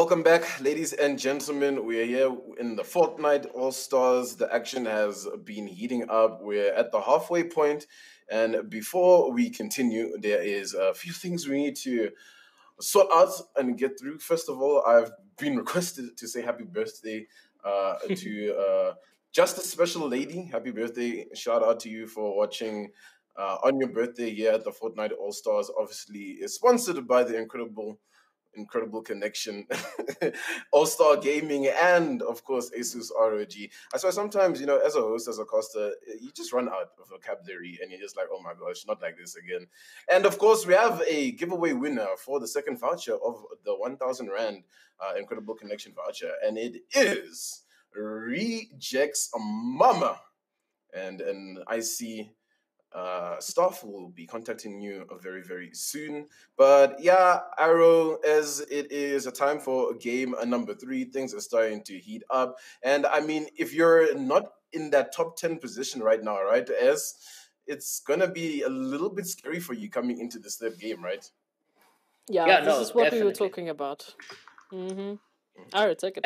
Welcome back, ladies and gentlemen. We are here in the Fortnite All Stars. The action has been heating up. We're at the halfway point, and before we continue, there is a few things we need to sort out and get through. First of all, I've been requested to say happy birthday to just a special lady. Happy birthday! Shout out to you for watching on your birthday here at the Fortnite All Stars. Obviously, is sponsored by the incredible connection, All Star Gaming, and of course Asus ROG. I swear sometimes, as a host, as a caster, you just run out of vocabulary and you're just like, oh my gosh, not like this again. And of course, we have a giveaway winner for the second voucher of the 1,000 Rand Incredible Connection voucher, and it is Rejects Mama. And I see staff will be contacting you very, very soon. But yeah, Arrow, as it is a time for game number 3, things are starting to heat up. And I mean, if you're not in that top 10 position right now, right, as it's gonna be a little bit scary for you coming into this third game, right? Yeah, this is what we were talking about. All right, take it.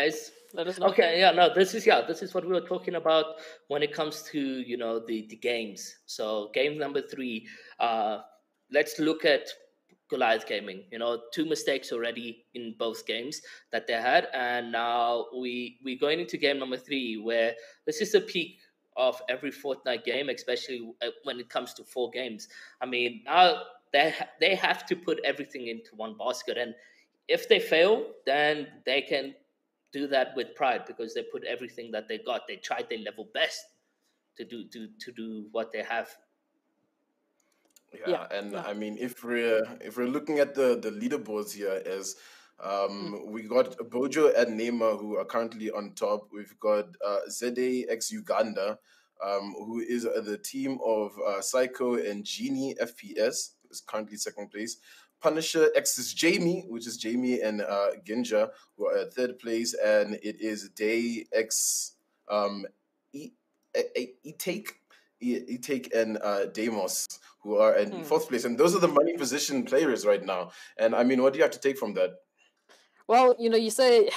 Let us know. Okay, this is what we were talking about when it comes to the games. So game number 3, let's look at Goliath Gaming. 2 mistakes already in both games that they had, and now we're going into game number 3, where this is the peak of every Fortnite game, especially when it comes to 4 games. I mean, now they have to put everything into one basket, and if they fail, then they can do that with pride because they put everything that they got. They tried their level best to do what they have. Yeah. I mean, if we're looking at the leaderboards here, as we got Bojo and Neymar, who are currently on top. We've got Zede ex Uganda, who is the team of Psycho and Genie FPS, is currently second place. Punisher X is Jamie, which is Jamie and Ginja, who are at third place, and it is Day X Etake and Damos, who are in fourth place. And those are the money position players right now. And I mean, what do you have to take from that? Well, you say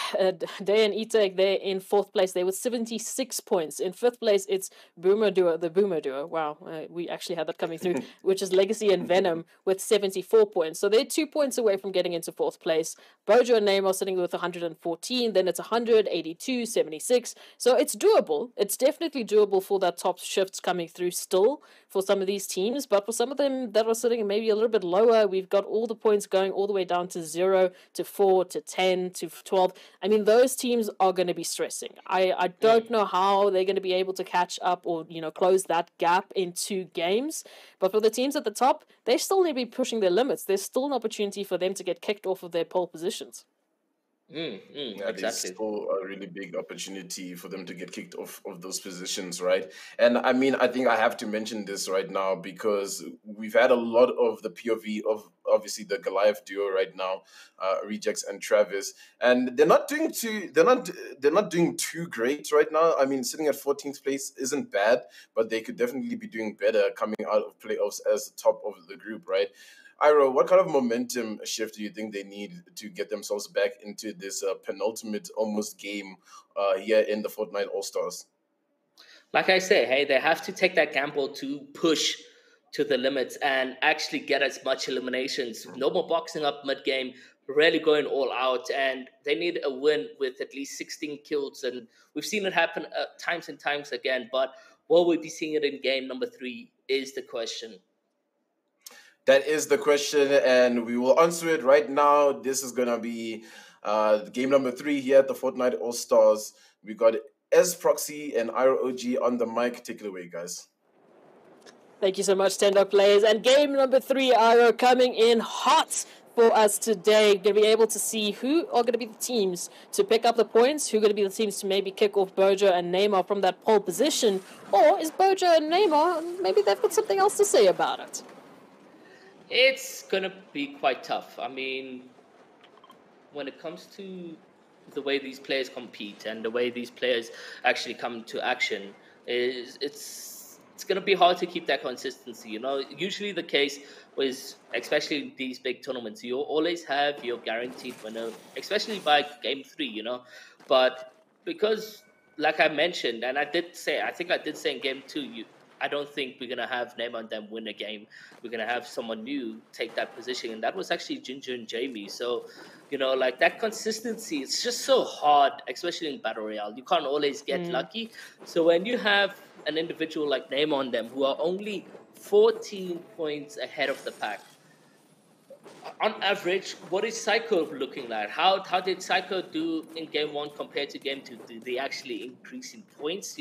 Day and Etake, they're in fourth place. They were 76 points. In fifth place, it's the Boomer Duo. Wow, we actually had that coming through, which is Legacy and Venom with 74 points. So they're 2 points away from getting into fourth place. Bojo and Neymar sitting with 114. Then it's 182, 76. So it's doable. It's definitely doable for that top shifts coming through still for some of these teams. But for some of them that are sitting maybe a little bit lower, we've got all the points going all the way down to 0 to 4 to 10 to 12. I mean, those teams are going to be stressing. I don't know how they're going to be able to catch up or, close that gap in 2 games. But for the teams at the top, they still need to be pushing their limits. There's still an opportunity for them to get kicked off of their pole positions. Exactly. It's still a really big opportunity for them to get kicked off of those positions, right? And I mean, I think I have to mention this right now because we've had a lot of the POV of obviously the Goliath duo right now, Rejects and Travis, and they're not doing too great right now. I mean, sitting at 14th place isn't bad, but they could definitely be doing better coming out of playoffs as the top of the group, right? Iro, what kind of momentum shift do you think they need to get themselves back into this penultimate almost game here in the Fortnite All-Stars? Like I say, hey, they have to take that gamble to push to the limits and actually get as much eliminations. No more boxing up mid-game, really going all out, and they need a win with at least 16 kills. And we've seen it happen times and times again, but will we be seeing it in game number 3 is the question. That is the question, and we will answer it right now. This is going to be game number 3 here at the Fortnite All-Stars. We got EsProxy and ROG on the mic. Take it away, guys. Thank you so much, Thendoplays. And game number 3, Iro, coming in hot for us today. Going to be able to see who are going to be the teams to pick up the points, who are going to be the teams to maybe kick off Bojo and Neymar from that pole position, or is Bojo and Neymar, maybe they've got something else to say about it? It's going to be quite tough. I mean, when it comes to the way these players compete and the way these players actually come to action, it's going to be hard to keep that consistency. Usually the case was, especially these big tournaments, you always have your guaranteed winner, especially by game 3, But because, like I mentioned, and I think I did say in game 2, I don't think we're gonna have Neymar and them win a game. We're gonna have someone new take that position, and that was actually Ginger and Jamie. So, like that consistency, it's just so hard, especially in Battle Royale. You can't always get lucky. So when you have an individual like Neymar on them who are only 14 points ahead of the pack, on average, what is Psycho looking like? How did Psycho do in game 1 compared to game 2? Did they actually increase in points?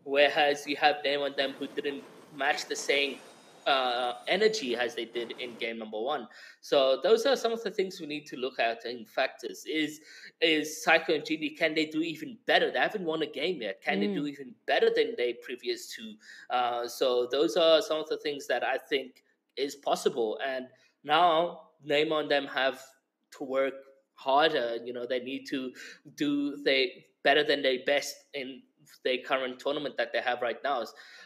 Whereas you have them on them who didn't match the same energy as they did in game number 1. So those are some of the things we need to look at in factors. Is Psycho and Genie, can they do even better? They haven't won a game yet. Can they do even better than they previous to? So those are some of the things that I think is possible. And now Neymar and them have to work harder. They need to do they better than their best in the current tournament that they have right now.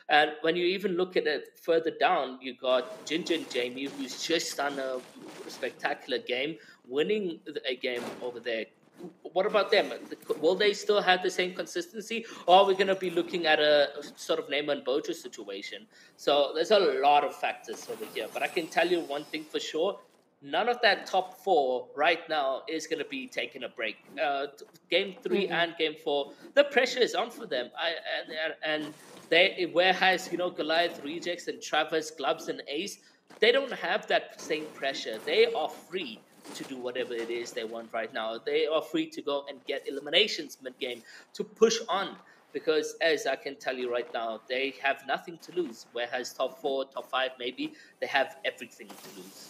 And when you even look at it further down, you got Ginger and Jamie, who's just done a spectacular game, winning a game over there. What about them? Will they still have the same consistency, or are we going to be looking at a sort of Neymar and Bojo situation? So there's a lot of factors over here, but I can tell you one thing for sure: none of that top 4 right now is going to be taking a break. Game 3 and game 4, the pressure is on for them. And they, whereas Goliath, Rejects, and Travis, Gloves, and Ace, they don't have that same pressure. They are free to do whatever it is they want right now. They are free to go and get eliminations mid-game to push on, because as I can tell you right now, they have nothing to lose, whereas top 4, top 5 maybe, they have everything to lose.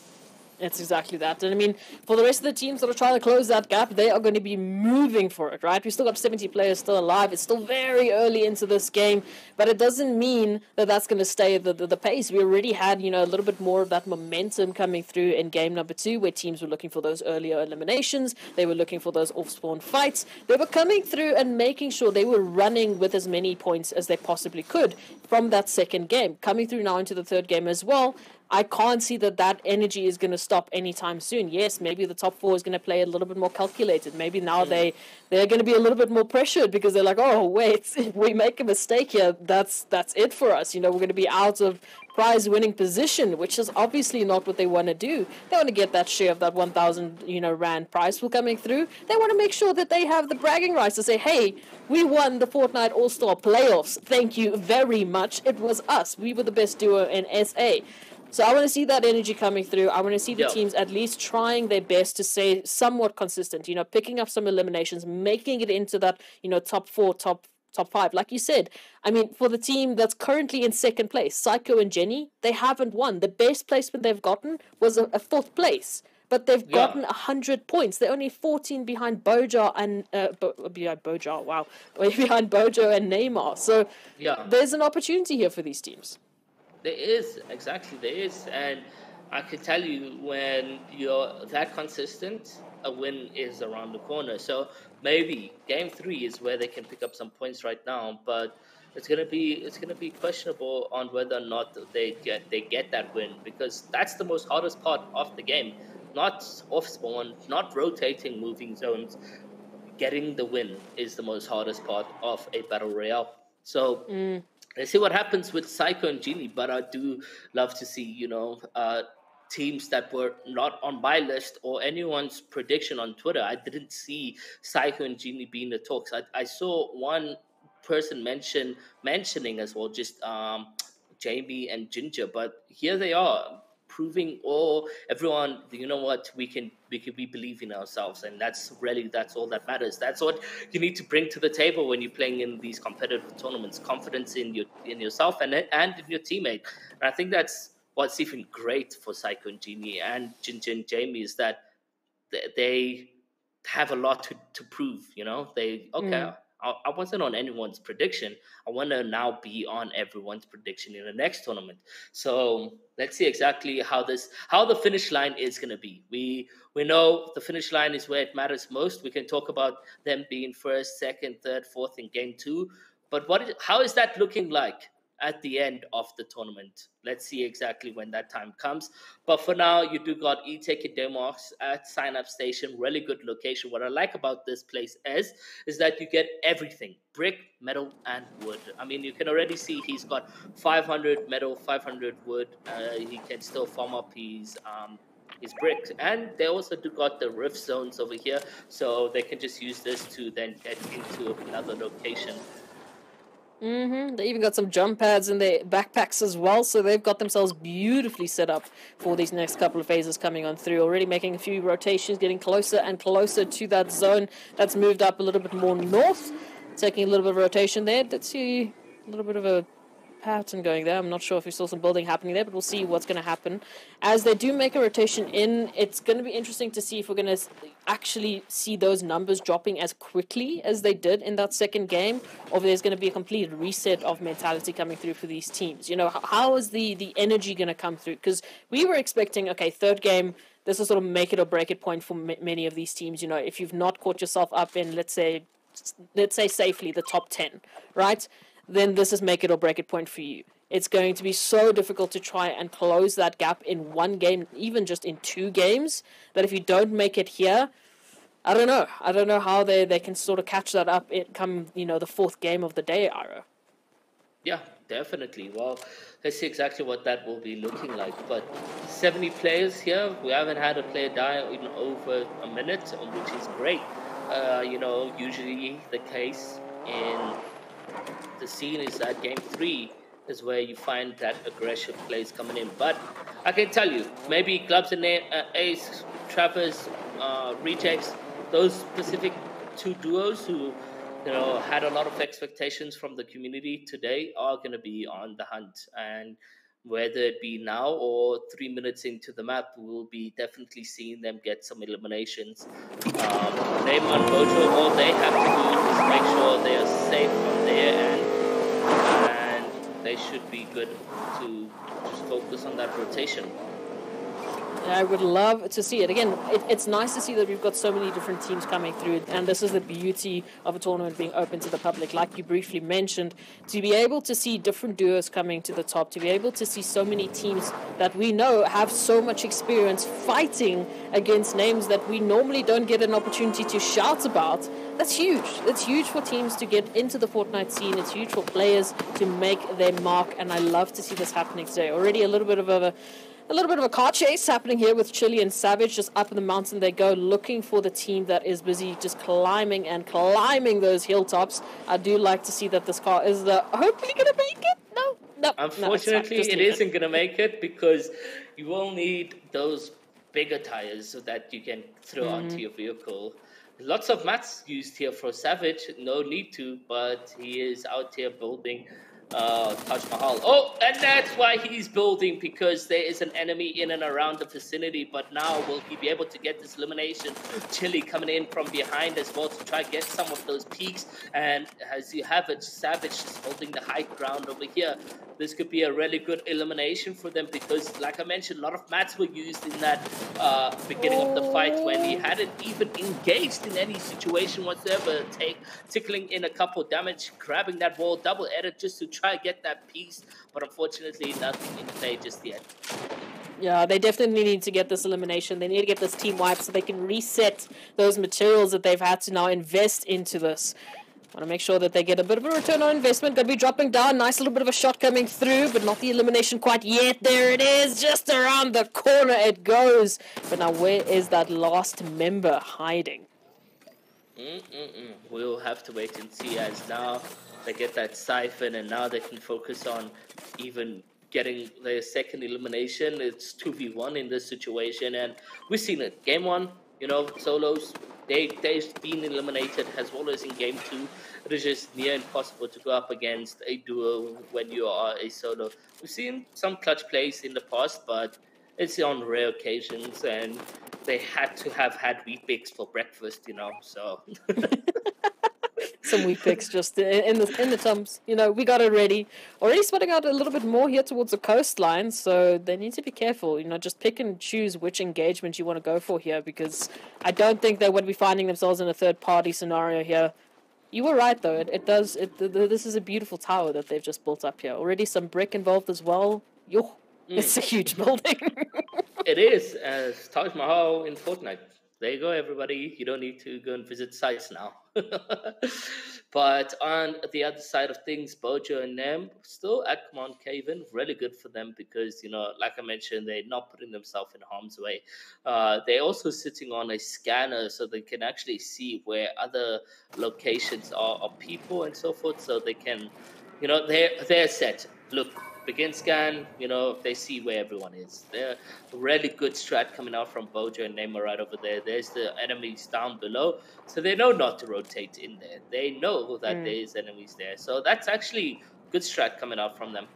It's exactly that. And I mean, for the rest of the teams that are trying to close that gap, they are going to be moving for it, right? We've still got 70 players still alive. It's still very early into this game, but it doesn't mean that that's going to stay the pace. We already had, a little bit more of that momentum coming through in game number 2, where teams were looking for those earlier eliminations. They were looking for those off-spawn fights. They were coming through and making sure they were running with as many points as they possibly could from that second game. Coming through now into the third game as well, I can't see that energy is going to stop anytime soon. Yes, maybe the top 4 is going to play a little bit more calculated. Maybe now they're going to be a little bit more pressured, because they're like, oh, wait, if we make a mistake here, that's it for us. We're going to be out of prize-winning position, which is obviously not what they want to do. They want to get that share of that 1,000, rand prize pool coming through. They want to make sure that they have the bragging rights to say, hey, we won the Fortnite All-Star Playoffs. Thank you very much. It was us. We were the best duo in SA. So I want to see that energy coming through. I want to see the teams at least trying their best to stay somewhat consistent, picking up some eliminations, making it into that, top 4, top 5. Like you said, I mean, for the team that's currently in second place, Psycho and Jenny, they haven't won. The best placement they've gotten was a 4th place. But they've gotten 100 points. They're only 14 behind Bojo and behind Bojo. Wow, behind Bojo and Neymar. So there's an opportunity here for these teams. There is, and I can tell you, when you're that consistent, a win is around the corner. So maybe game 3 is where they can pick up some points right now, but it's gonna be questionable on whether or not they get that win, because that's the most hardest part of the game. Not off spawn, not rotating, moving zones. Getting the win is the most hardest part of a battle royale. So. Let's see what happens with Psycho and Genie, but I do love to see, teams that were not on my list or anyone's prediction on Twitter. I didn't see Psycho and Genie be in the talks. I saw one person mentioning as well, just Jamie and Ginger, but here they are, proving everyone, what, we believe in ourselves, and that's all that matters. That's what you need to bring to the table when you're playing in these competitive tournaments: confidence in yourself and in your teammate. And I think that's what's even great for Psycho and Genie and Ginger and Jamie, is that they have a lot to prove. I wasn't on anyone's prediction. I want to now be on everyone's prediction in the next tournament. So let's see exactly how the finish line is going to be. We know the finish line is where it matters most. We can talk about them being first, second, third, fourth in game 2. But how is that looking like at the end of the tournament. Let's see exactly when that time comes. But for now, you do got E-Tech and Demox at Sign Up Station. Really good location. What I like about this place is that you get everything: brick, metal, and wood. I mean, you can already see he's got 500 metal, 500 wood. He can still farm up his bricks, and they also do got the rift zones over here, so they can just use this to then get into another location. They even got some jump pads in their backpacks as well, so they've got themselves beautifully set up for these next couple of phases coming on through. Already making a few rotations, getting closer and closer to that zone that's moved up a little bit more north. Taking a little bit of rotation there. Did see a little bit of a pattern going there. I'm not sure if we saw some building happening there, but we'll see what's going to happen. As they do make a rotation in, it's going to be interesting to see if we're going to actually see those numbers dropping as quickly as they did in that second game, or if there's going to be a complete reset of mentality coming through for these teams. You know, how is the energy going to come through? Because we were expecting, okay, third game, this is sort of make it or break it point for many of these teams. You know, if you've not caught yourself up in, let's say safely the top 10, right? Then this is make it or break it point for you. It's going to be so difficult to try and close that gap in one game, even just in 2 games, that if you don't make it here, I don't know how they can sort of catch that up come, the 4th game of the day, Ira. Yeah, definitely. Well, let's see exactly what that will be looking like. But 70 players here. We haven't had a player die in over a minute, which is great. Usually the case in the scene is that game 3 is where you find that aggressive plays coming in. But I can tell you, maybe Clubs and Ace, Trappers, Rejects, those specific 2 duos who had a lot of expectations from the community today are going to be on the hunt. And whether it be now or 3 minutes into the map, we'll be definitely seeing them get some eliminations. Name on Mojo, all they have to do is make sure they are safe from there, and they should be good to just focus on that rotation. I would love to see it. Again, it's nice to see that we've got so many different teams coming through, and this is the beauty of a tournament being open to the public, like you briefly mentioned, to be able to see different duos coming to the top, to be able to see so many teams that we know have so much experience fighting against names that we normally don't get an opportunity to shout about. That's huge. It's huge for teams to get into the Fortnite scene. It's huge for players to make their mark, and I love to see this happening today. Already a little bit of a car chase happening here with Chili and Savage. Just up in the mountain they go, looking for the team that is busy just climbing those hilltops. I do like to see that this car is hopefully going to make it. No. Unfortunately, it isn't going to make it, because you will need those bigger tires so that you can throw onto your vehicle. Lots of mats used here for Savage. No need to, but he is out here building Taj Mahal. Oh, and that's why he's building, because there is an enemy in and around the vicinity. But now will he be able to get this elimination? Chili coming in from behind as well to try to get some of those peaks. And as you have it, Savage is holding the high ground over here. This could be a really good elimination for them, because, like I mentioned, a lot of mats were used in that beginning of the fight when he hadn't even engaged in any situation whatsoever, tickling in a couple damage, grabbing that wall, double edit just to try to get that piece, but unfortunately nothing in play just yet. Yeah, they definitely need to get this elimination. They need to get this team wiped so they can reset those materials that they've had to now invest into this. Want to make sure that they get a bit of a return on investment. Going to be dropping down. Nice little bit of a shot coming through, but not the elimination quite yet. There it is. Just around the corner it goes. But now where is that last member hiding? We'll have to wait and see, as now they get that siphon, and now they can focus on even getting their second elimination. It's 2v1 in this situation, and we've seen it. Game 1, solos, they've been eliminated, as well as in game 2. It is just near impossible to go up against a duo when you are a solo. We've seen some clutch plays in the past, but it's on rare occasions, and they had to have had wheat bix for breakfast, so... Some wheat picks just in the tums. We got it ready. Already spotting out a little bit more here towards the coastline, so they need to be careful. Just pick and choose which engagement you want to go for here, because I don't think they would be finding themselves in a third-party scenario here. You were right, though. It does. This is a beautiful tower that they've just built up here. Already some brick involved as well. Yo, it's a huge building. It is Taj Mahal in Fortnite. There you go, everybody. You don't need to go and visit sites now. But on the other side of things, Bojo and them still at Command Caven. Really good for them because, like I mentioned, they're not putting themselves in harm's way. They're also sitting on a scanner so they can actually see where other locations are of people and so forth. So they can, they're set. Look, begin scan, they see where everyone is. They're really good strat coming out from Bojo and Neymar right over there. There's the enemies down below, so they know not to rotate in there. They know that there's enemies there, so that's actually good strat coming out from them.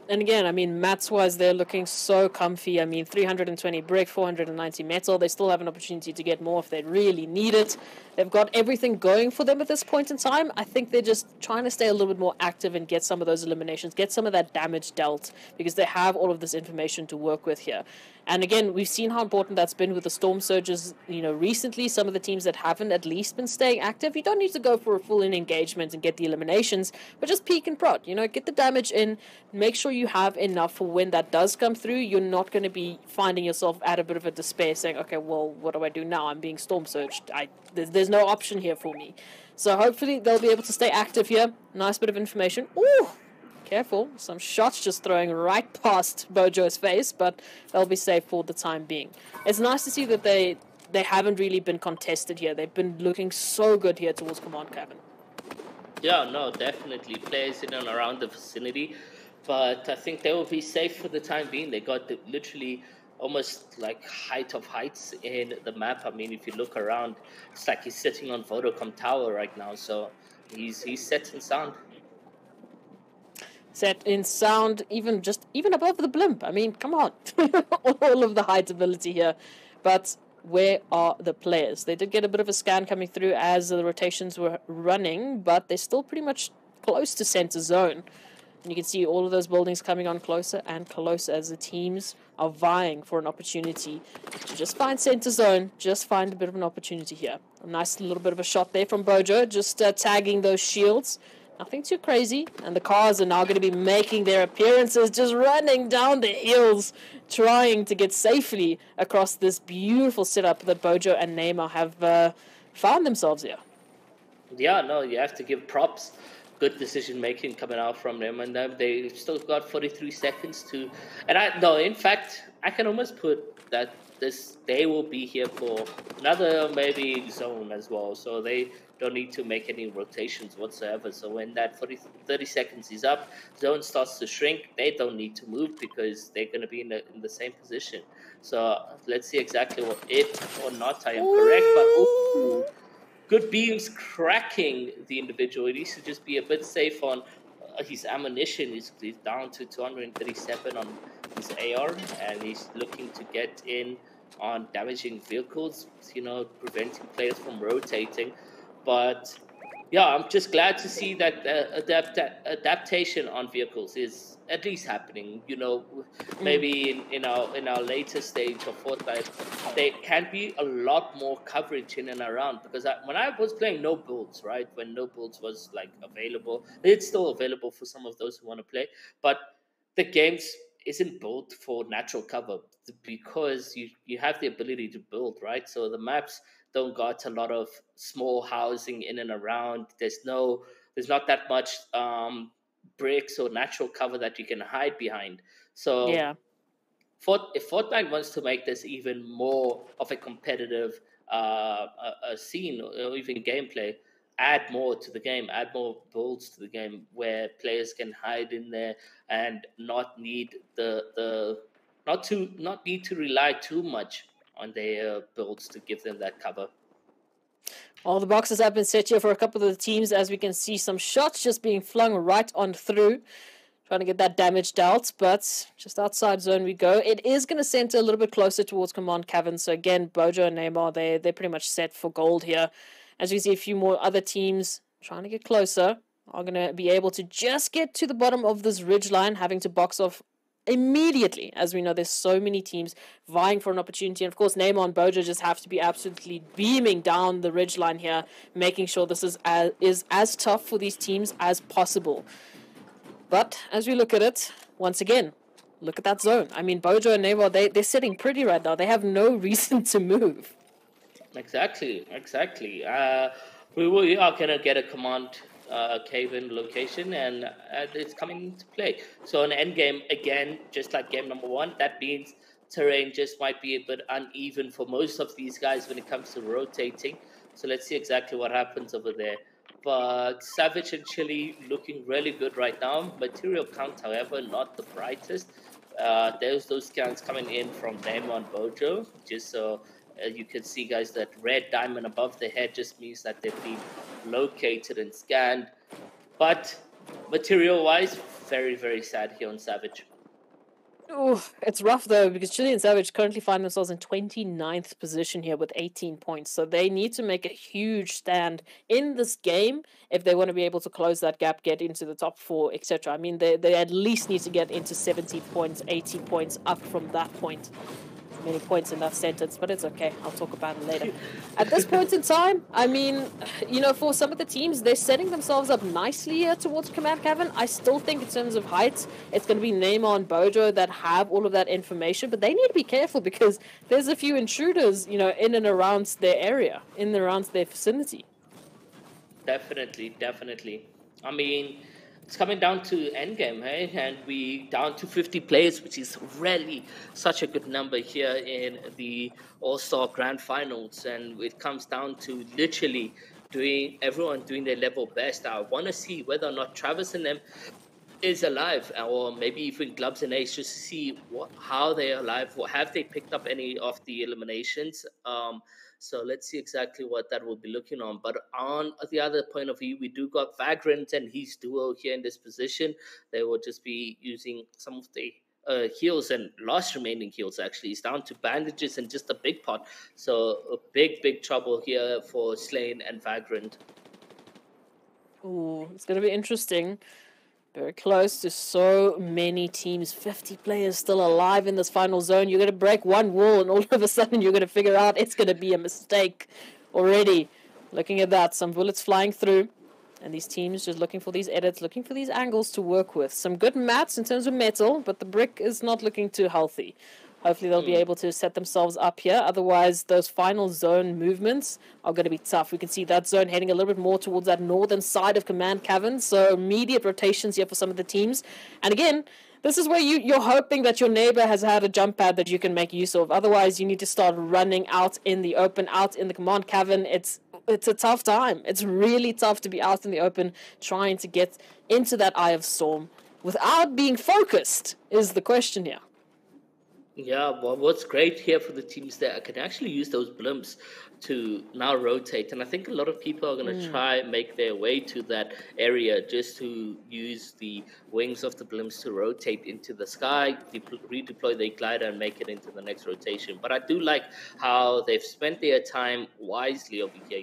And again, I mean, mats-wise, they're looking so comfy. I mean, 320 brick, 490 metal. They still have an opportunity to get more if they really need it. They've got everything going for them at this point in time. I think they're just trying to stay a little bit more active and get some of those eliminations, get some of that damage dealt, because they have all of this information to work with here. And again, we've seen how important that's been with the Storm Surges, recently. Some of the teams that haven't at least been staying active, you don't need to go for a full-in engagement and get the eliminations, but just peek and prod, get the damage in, make sure you have enough for when that does come through. You're not going to be finding yourself at a bit of a despair saying, okay, well, what do I do now? I'm being Storm Surged. There's no option here for me. So hopefully they'll be able to stay active here. Nice bit of information. Ooh! Careful, some shots just throwing right past Bojo's face, but they'll be safe for the time being. It's nice to see that they haven't really been contested here. They've been looking so good here towards Command Cabin. Yeah, no, definitely. Players in and around the vicinity, but I think they will be safe for the time being. They got literally almost like height of heights in the map. I mean, if you look around, it's like he's sitting on Vodacom Tower right now, so he's set in sound. Set in sound, even above the blimp. I mean, come on. All of the height ability here. But where are the players? They did get a bit of a scan coming through as the rotations were running, but they're still pretty much close to center zone. And you can see all of those buildings coming on closer and closer as the teams are vying for an opportunity to just find center zone, just find a bit of an opportunity here. A nice little bit of a shot there from Bojo, just tagging those shields. Nothing too crazy, and the cars are now going to be making their appearances, just running down the hills, trying to get safely across this beautiful setup that Bojo and Neymar have found themselves here. Yeah, no, you have to give props. Good decision making coming out from them, and they've still got 43 seconds to. And in fact, I can almost put that they will be here for another maybe zone as well, so they don't need to make any rotations whatsoever. So when that 30 seconds is up, zone starts to shrink, they don't need to move because they're going to be in the same position. So let's see exactly if or not I am correct, but good beams cracking the individual. He needs to just be a bit safe on his ammunition. He's down to 237 on his AR, and he's looking to get in on damaging vehicles, preventing players from rotating. But yeah, I'm just glad to see that adaptation on vehicles is at least happening. Maybe in our later stage of Fortnite, there can be a lot more coverage in and around, because when I was playing no builds, right, when no builds was like available, it's still available for some of those who want to play, but the games isn't built for natural cover because you have the ability to build, right? So the maps don't got a lot of small housing in and around. There's not that much bricks or natural cover that you can hide behind. So yeah, if Fortnite wants to make this even more of a competitive scene or even gameplay, add more to the game, add more builds to the game where players can hide in there and not need not need to rely too much on their builds to give them that cover. All the boxes have been set here for a couple of the teams, as we can see some shots just being flung right on through, trying to get that damage dealt, but just outside zone we go. It is going to center a little bit closer towards Command Cavern, so again, Bojo and Neymar, they're pretty much set for gold here. As we see a few more other teams trying to get closer, are going to be able to just get to the bottom of this ridge line, having to box off immediately. As we know, there's so many teams vying for an opportunity. And of course, Neymar and Bojo just have to be absolutely beaming down the ridgeline here, making sure this is as tough for these teams as possible. But as we look at it, once again, look at that zone. I mean, Bojo and Neymar, they're sitting pretty right now. They have no reason to move. Exactly. We are going to get a command cave-in location, and it's coming into play. So in end game, again, just like game number 1, that means terrain just might be a bit uneven for most of these guys when it comes to rotating. So let's see exactly what happens over there. But Savage and Chili looking really good right now. Material count, however, not the brightest. There's those scans coming in from Neymar and Bojo, just so you can see, guys, that red diamond above the head just means that they've been located and scanned. But material-wise, very, very sad here on Savage. Oh, it's rough though, because Chile and Savage currently find themselves in 29th position here with 18 points. So they need to make a huge stand in this game if they want to be able to close that gap, get into the top 4, etc. I mean, they at least need to get into 70 points, 80 points up from that point. Many points in that sentence, but it's okay. I'll talk about it later. At this point in time, I mean, for some of the teams, they're setting themselves up nicely here towards Command Cavern. I still think in terms of height, it's going to be Neymar and Bojo that have all of that information, but they need to be careful because there's a few intruders, in and around their area, in and around their vicinity. Definitely. I mean, it's coming down to endgame, hey? And we down to 50 players, which is really such a good number here in the All-Star Grand Finals. And it comes down to literally everyone doing their level best. I want to see whether or not Travis and them is alive, or maybe even Gloves and Ace, just to see how they're alive. Have they picked up any of the eliminations? So let's see exactly what that will be looking on. But on the other point of view, we do got Vagrant and his duo here in this position. They will just be using some of the heals and last remaining heals. Actually, it's down to bandages and just a big pot. So a big trouble here for Slane and Vagrant. Ooh, it's going to be interesting. Very close to so many teams. 50 players still alive in this final zone. You're going to break one wall and all of a sudden you're going to figure out it's going to be a mistake already. Looking at that, some bullets flying through. And these teams just looking for these edits, looking for these angles to work with. Some good mats in terms of metal, but the brick is not looking too healthy. Hopefully they'll be able to set themselves up here. Otherwise, those final zone movements are going to be tough. We can see that zone heading a little bit more towards that northern side of Command Cavern. So immediate rotations here for some of the teams. And again, this is where you're hoping that your neighbor has had a jump pad that you can make use of. Otherwise, you need to start running out in the open, out in the Command Cavern. It's a tough time. It's really tough to be out in the open trying to get into that Eye of Storm without being focused is the question here. Yeah, well, what's great here for the teams that can actually use those blimps to now rotate. And I think a lot of people are going to try and make their way to that area just to use the wings of the blimps to rotate into the sky, redeploy their glider and make it into the next rotation. But I do like how they've spent their time wisely over here,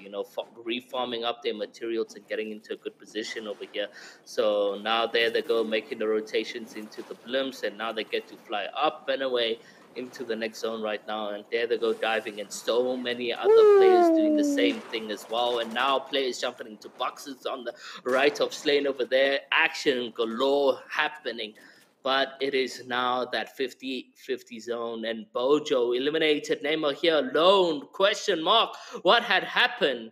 reforming up their materials and getting into a good position over here. So now there they go, making the rotations into the blimps, and now they get to fly up and away into the next zone right now, and there they go diving, and so many other players doing the same thing as well. And now players jumping into boxes on the right of Slane over there. Action galore happening, but it is now that 50-50 zone, and Bojo eliminated. Neymar here alone, question mark, what had happened?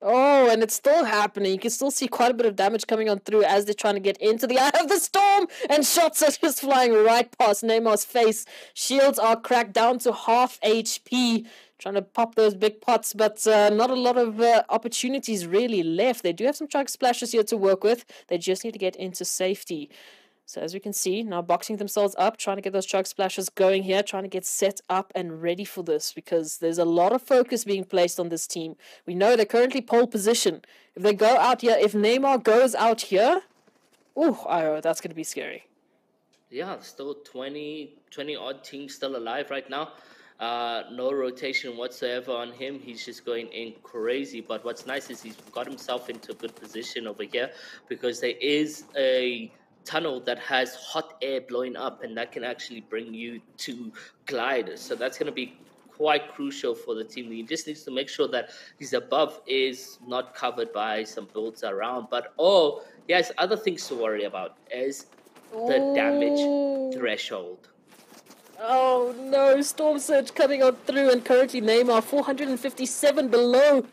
Oh, and it's still happening. You can still see quite a bit of damage coming on through as they're trying to get into the Eye of the Storm, and shots are just flying right past Neymar's face. Shields are cracked down to half HP, trying to pop those big pots, but not a lot of opportunities really left. They do have some chug splashes here to work with. They just need to get into safety. So as we can see, now boxing themselves up, trying to get those chug splashes going here, trying to get set up and ready for this, because there's a lot of focus being placed on this team. We know they're currently pole position. If they go out here, if Neymar goes out here, that's going to be scary. Yeah, still 20 odd teams still alive right now. No rotation whatsoever on him. He's just going in crazy. But what's nice is he's got himself into a good position over here, because there is a tunnel that has hot air blowing up, and that can actually bring you to glide. So that's going to be quite crucial for the team. He just needs to make sure that his above is not covered by some builds around. But he has other things to worry about, is the damage Oh. threshold. Oh no, Storm Surge coming on through, and currently Neymar 457 below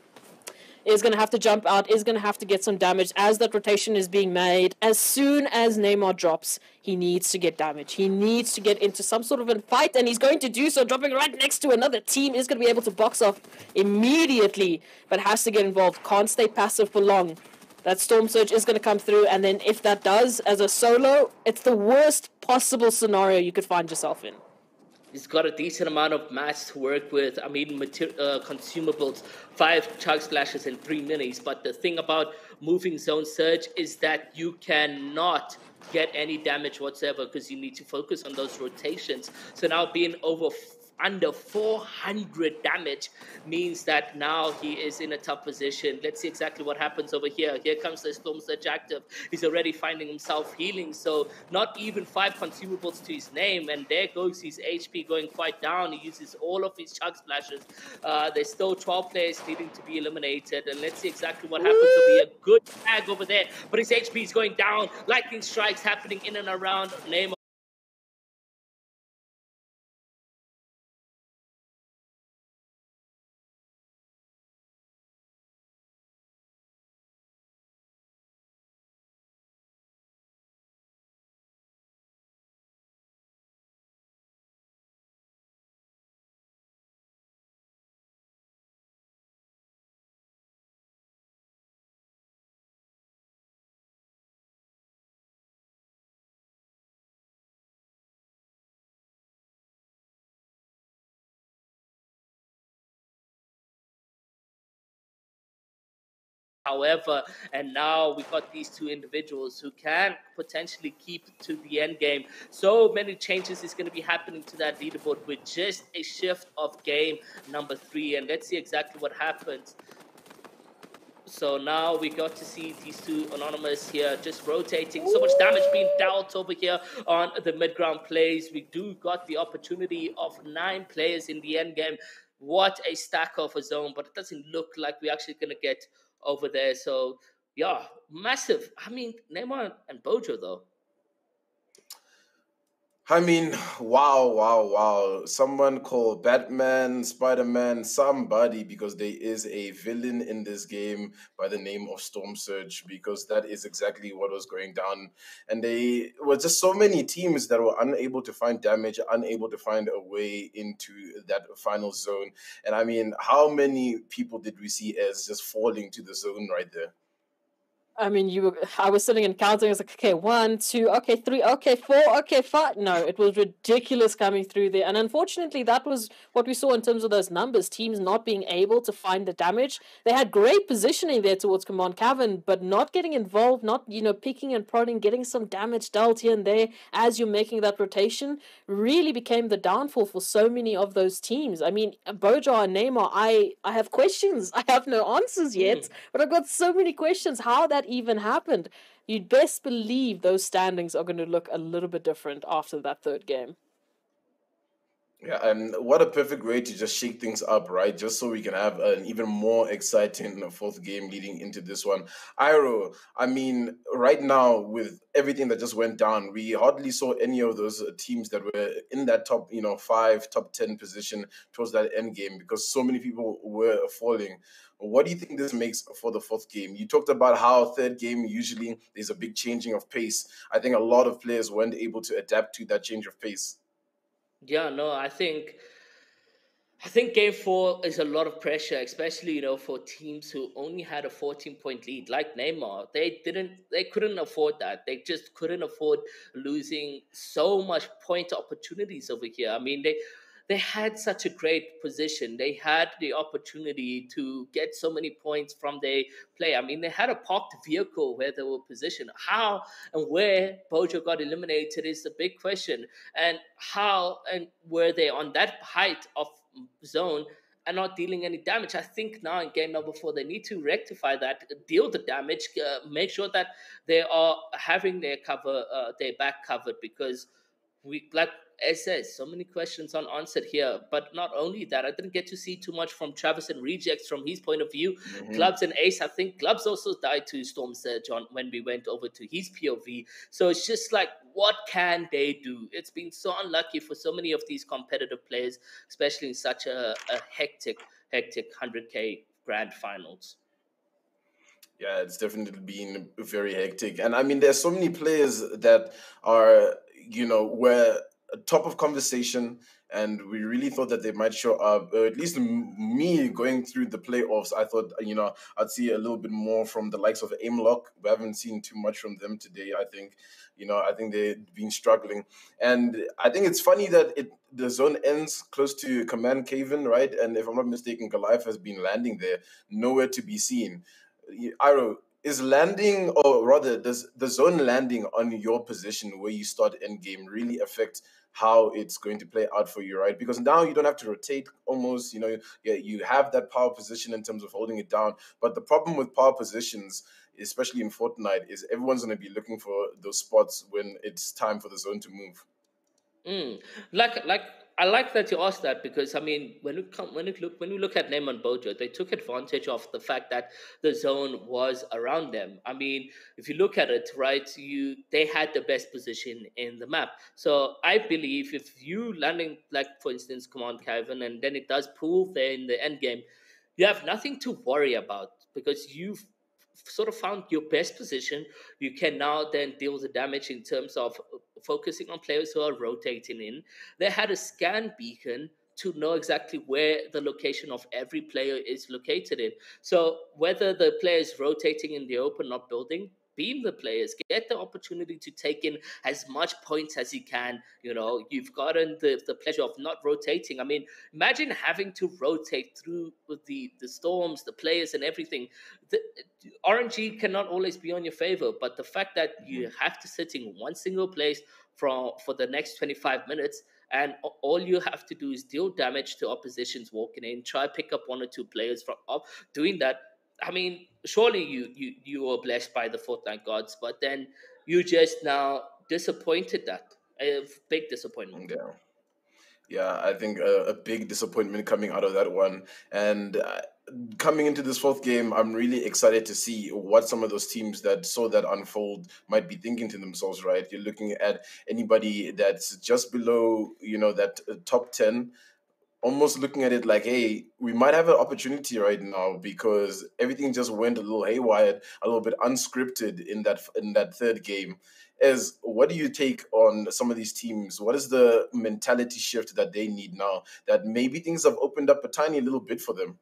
is going to have to jump out, is going to have to get some damage as that rotation is being made. As soon as Neymar drops, he needs to get damage. He needs to get into some sort of a fight, and he's going to do so, dropping right next to another team. Is going to be able to box off immediately, but has to get involved. Can't stay passive for long. That Storm Surge is going to come through, and then if that does, as a solo, it's the worst possible scenario you could find yourself in. He's got a decent amount of mats to work with. I mean, consumables, 5 chug splashes and 3 minis. But the thing about moving Zone Surge is that you cannot get any damage whatsoever because you need to focus on those rotations. So now being under 400 damage means that now he is in a tough position. Let's see exactly what happens over here. Here comes the Storm Surge active. He's already finding himself healing, so not even 5 consumables to his name, and there goes his HP going quite down. He uses all of his chug splashes. There's still 12 players needing to be eliminated, and let's see exactly what happens over here. Good tag over there, but his HP is going down. Lightning strikes happening in and around Neymar. However, and now we got these 2 individuals who can potentially keep to the end game. So many changes is going to be happening to that leaderboard with just a shift of game number 3. And let's see exactly what happens. So now we got to see these 2 anonymous here just rotating. So much damage being dealt over here on the mid-ground plays. We do got the opportunity of 9 players in the end game. What a stack of a zone, but it doesn't look like we're actually going to get over there. So yeah, massive. I mean, Neymar and Bojo though. I mean, wow. Someone call Batman, Spider-Man, somebody, because there is a villain in this game by the name of Storm Surge, because that is exactly what was going down. And they were just so many teams that were unable to find damage, unable to find a way into that final zone. And I mean, how many people did we see as just falling to the zone right there? I mean, I was sitting and counting. I was like, okay, 1, 2, okay, 3, okay, 4, okay, 5. No, it was ridiculous coming through there. And unfortunately, that was what we saw in terms of those numbers. Teams not being able to find the damage. They had great positioning there towards Command Cavern, but not getting involved, not, picking and prodding, getting some damage dealt here and there as you're making that rotation really became the downfall for so many of those teams. I mean, Bojo and Neymar, I have questions. I have no answers yet, but I've got so many questions. How that even happened. You'd best believe those standings are going to look a little bit different after that 3rd game. Yeah, and what a perfect way to just shake things up, right? Just so we can have an even more exciting 4th game leading into this one. Iro, I mean, right now, with everything that just went down, we hardly saw any of those teams that were in that top, 5, top 10 position towards that end game, because so many people were falling. What do you think this makes for the 4th game? You talked about how 3rd game, usually there's a big changing of pace. I think a lot of players weren't able to adapt to that change of pace. Yeah, no, I think game 4 is a lot of pressure, especially for teams who only had a 14-point lead, like Neymar. They couldn't afford that. They just couldn't afford losing so much point opportunities over here. I mean, they had such a great position. They had the opportunity to get so many points from their play. I mean, they had a parked vehicle where they were positioned. How and where Bojo got eliminated is the big question. And how and were they on that height of zone and not dealing any damage. I think now in game number 4 they need to rectify that, deal the damage, make sure that they are having their back covered, because we, like I said, so many questions unanswered here. But not only that, I didn't get to see too much from Travis and Rejects from his point of view. Glubs and Ace, I think Glubs also died to Storm Surge on when we went over to his POV. So it's just like, what can they do? It's been so unlucky for so many of these competitive players, especially in such a hectic 100K grand finals. Yeah, it's definitely been very hectic. And I mean, there's so many players that are, were top of conversation, and we really thought that they might show up. At least me going through the playoffs, I thought, I'd see a little bit more from the likes of Aimlock. We haven't seen too much from them today, I think. I think they've been struggling. And I think it's funny that the zone ends close to Command Caven, right? And if I'm not mistaken, Goliath has been landing there, nowhere to be seen. Iro, is landing, or rather, does the zone landing on your position where you start end game really affect how it's going to play out for you, right? Because now you don't have to rotate almost, you have that power position in terms of holding it down. But the problem with power positions, especially in Fortnite, is everyone's going to be looking for those spots when it's time for the zone to move. Like I like that you asked that, because I mean, when we look at Neyman and Bojo, they took advantage of the fact that the zone was around them. I mean, if you look at it, right, they had the best position in the map. So I believe if you landing, like for instance Command Cavern, and then it does prove there in the end game, you have nothing to worry about, because you've sort of found your best position. You can now then deal the damage in terms of focusing on players who are rotating in. They had a scan beacon to know exactly where the location of every player is located in. So whether the player is rotating in the open, not building, beam the players, get the opportunity to take in as much points as you can. You've gotten the pleasure of not rotating. I mean, imagine having to rotate through with the storms, the players, and everything. The RNG cannot always be on your favor, but the fact that you have to sit in one single place for the next 25 minutes, and all you have to do is deal damage to oppositions walking in, try pick up one or two players from up doing that. I mean, surely you were blessed by the Fortnite gods, but then you just now disappointed. That a big disappointment. Yeah. Yeah, I think a big disappointment coming out of that one. And coming into this fourth game, I'm really excited to see what some of those teams that saw that unfold might be thinking to themselves, right? You're looking at anybody that's just below, that top 10, almost looking at it like, hey, we might have an opportunity right now because everything just went a little haywire, a little bit unscripted in that third game. As what do you take on some of these teams? What is the mentality shift that they need now that maybe things have opened up a tiny little bit for them?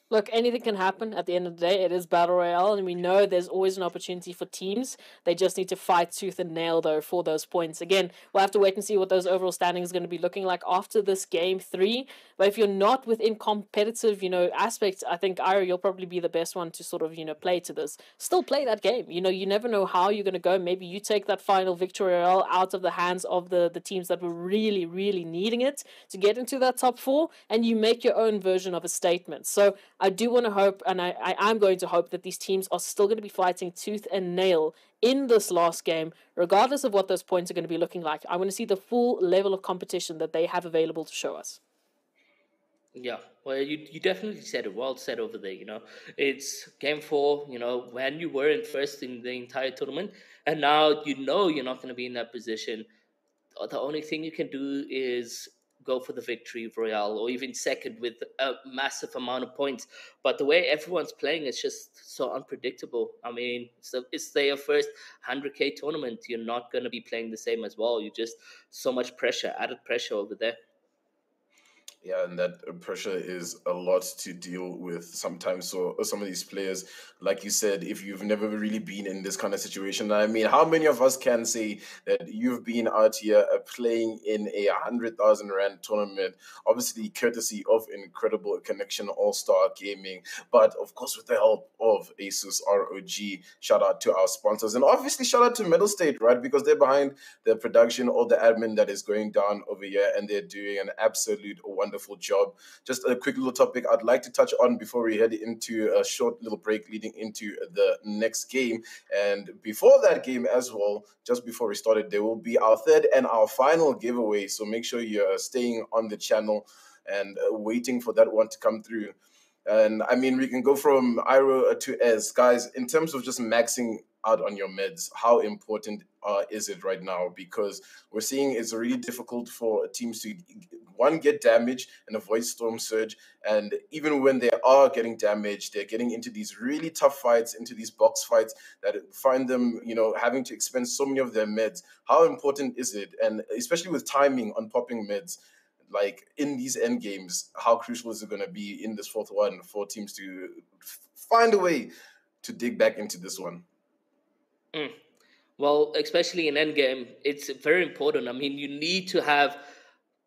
Look, anything can happen at the end of the day. It is Battle Royale, and we know there's always an opportunity for teams. They just need to fight tooth and nail, though, for those points. Again, we'll have to wait and see what those overall standings are going to be looking like after this game 3. But if you're not within competitive, aspects, I think, Ira, you'll probably be the best one to sort of, play to this. Still play that game. You never know how you're going to go. Maybe you take that final victory royale out of the hands of the teams that were really, really needing it to get into that top 4, and you make your own version of a statement. So I do want to hope, and I'm going to hope, that these teams are still going to be fighting tooth and nail in this last game, regardless of what those points are going to be looking like. I want to see the full level of competition that they have available to show us. Yeah, well, you definitely said it. Well said over there. It's game 4. When you were in first in the entire tournament, and now you're not going to be in that position. The only thing you can do is go for the victory royale, or even second with a massive amount of points. But the way everyone's playing is just so unpredictable. I mean, it's their first 100K tournament. You're not going to be playing the same as well. You just so much pressure, added pressure over there. Yeah, and that pressure is a lot to deal with sometimes. So some of these players, like you said, if you've never really been in this kind of situation, I mean, how many of us can say that you've been out here playing in a 100,000 rand tournament, obviously courtesy of Incredible Connection All-Star Gaming, but of course with the help of Asus ROG. Shout out to our sponsors, and obviously shout out to Metal State, right? Because they're behind the production, all the admin that is going down over here, and they're doing an absolute wonderful wonderful job. Just a quick little topic I'd like to touch on before we head into a short little break leading into the next game. And before that game as well, just before we started, there will be our third and our final giveaway. So make sure you're staying on the channel and waiting for that one to come through. And I mean, we can go from Iro to Ez. Guys, in terms of just maxing out on your meds, how important is it right now? Because we're seeing it's really difficult for teams to, one, get damage and avoid storm surge. And even when they are getting damaged, they're getting into these really tough fights, into these box fights that find them, having to expend so many of their meds. How important is it? And especially with timing on popping meds, like in these end games, how crucial is it going to be in this fourth one for teams to find a way to dig back into this one? Well, especially in endgame, it's very important. I mean, you need to have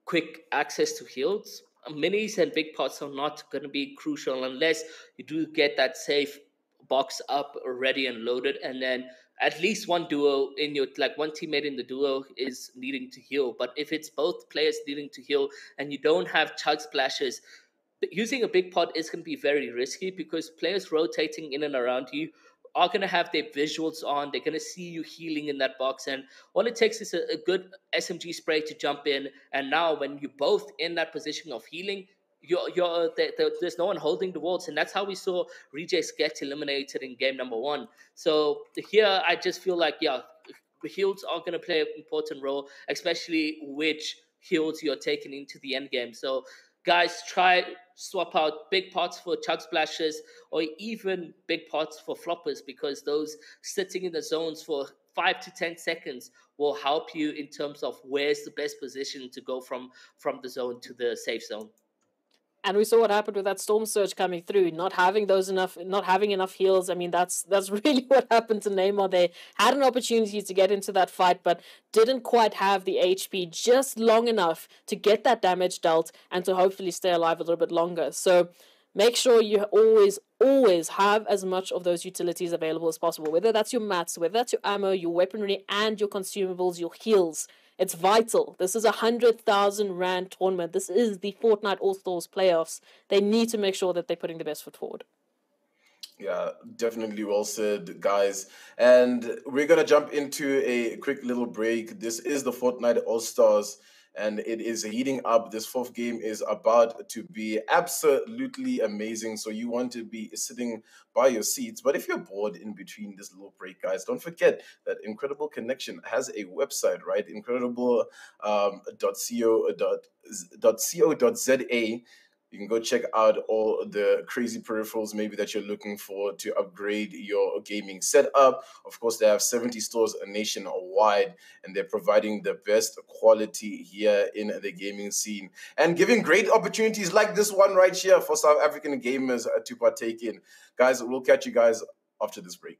quick access to heals. Minis and big pots are not going to be crucial unless you do get that safe box up ready and loaded, and then at least one duo in your, like one teammate in the duo is needing to heal. But if it's both players needing to heal and you don't have chug splashes, using a big pot is going to be very risky because players rotating in and around you are going to have their visuals on. They're going to see you healing in that box, and all it takes is a good SMG spray to jump in. And now, when you're both in that position of healing, there's no one holding the walls, and that's how we saw Rejects get eliminated in game number 1. So here, I just feel like heals are going to play an important role, especially which heals you're taking into the end game. So guys, try swap out big pots for chug splashes or even big pots for floppers, because those sitting in the zones for 5 to 10 seconds will help you in terms of where's the best position to go from the zone to the safe zone. And we saw what happened with that storm surge coming through, not having enough heals. I mean, that's really what happened to Neymar. They had an opportunity to get into that fight, but didn't quite have the HP just long enough to get that damage dealt and to hopefully stay alive a little bit longer. So make sure you always have as much of those utilities available as possible, whether that's your mats, whether that's your ammo, your weaponry, and your consumables, your heals. It's vital. This is a 100,000 Rand tournament. This is the Fortnite All-Stars playoffs. They need to make sure that they're putting the best foot forward. Yeah, definitely well said, guys. And we're going to jump into a quick little break. This is the Fortnite All-Stars, and it is heating up. This fourth game is about to be absolutely amazing. So you want to be sitting by your seats. But if you're bored in between this little break, guys, don't forget that Incredible Connection has a website, right? Incredible .co.za. You can go check out all the crazy peripherals maybe that you're looking for to upgrade your gaming setup. Of course, they have 70 stores nationwide, and they're providing the best quality here in the gaming scene and giving great opportunities like this one right here for South African gamers to partake in. Guys, we'll catch you guys after this break.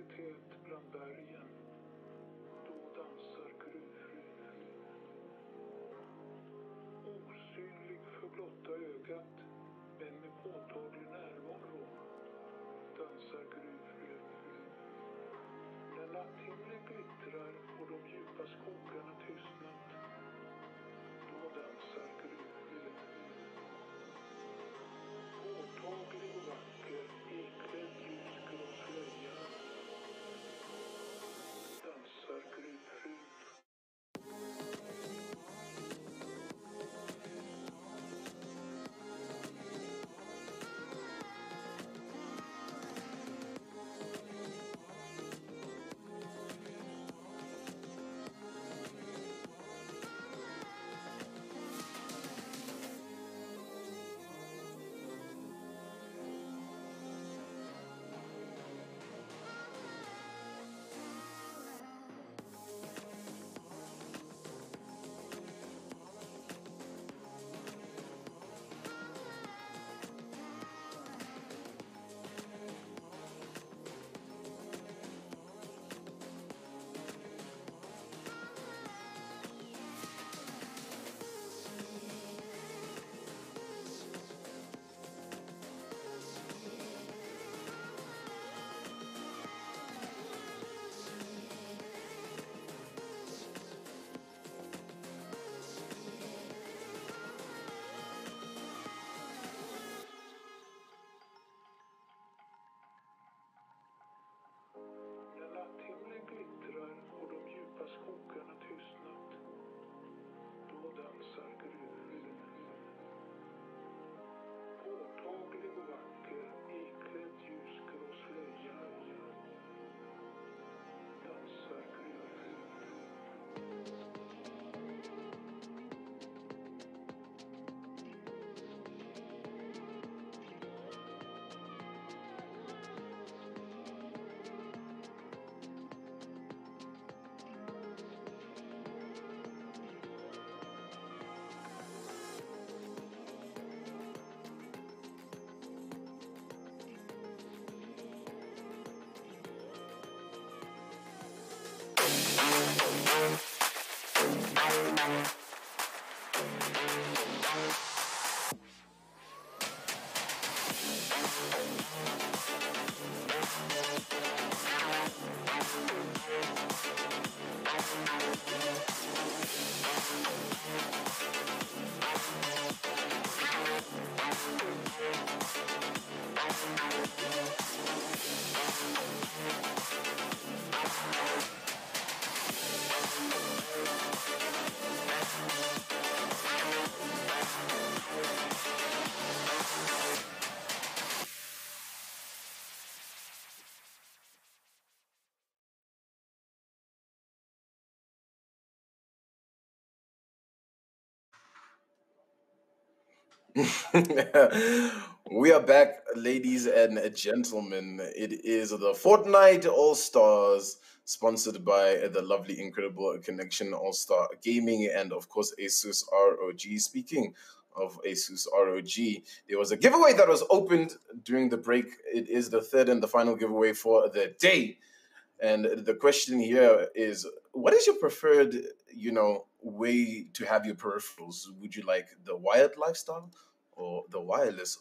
stabilitet bland bergen. Då dansar gruvfriden. Osynlig för blotta ögat, men med påtaglig närvaro, dansar gruvfriden. När natthimlen glittrar och de djupa skogarna tystnat, då dansar gruvfriden. Påtaglig och vacker, iklädd ljusgrå slöja, dansar gruvfriden. När natthimlen glittrar och de djupa skogarna tystnat, då dansar gruvfriden. Påtaglig och vacker, iklädd ljusgrå slöja, dansar gruvfriden. We are back, ladies and gentlemen. It is the Fortnite All Stars, sponsored by the lovely, incredible Connection All Star Gaming and, of course, Asus ROG. Speaking of Asus ROG, there was a giveaway that was opened during the break. It is the third and the final giveaway for the day. And the question here is, what is your preferred, way to have your peripherals? Would you like the wired lifestyle or the wireless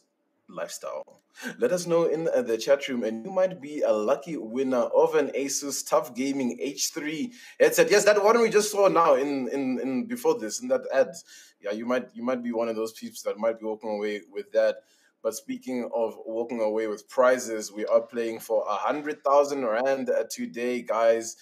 lifestyle? Let us know in the chat room, and you might be a lucky winner of an Asus Tough Gaming H3 headset. Yes, that one we just saw now in before this in that ad. Yeah, you might be one of those people that might be walking away with that. But speaking of walking away with prizes, we are playing for 100,000 Rand today, guys.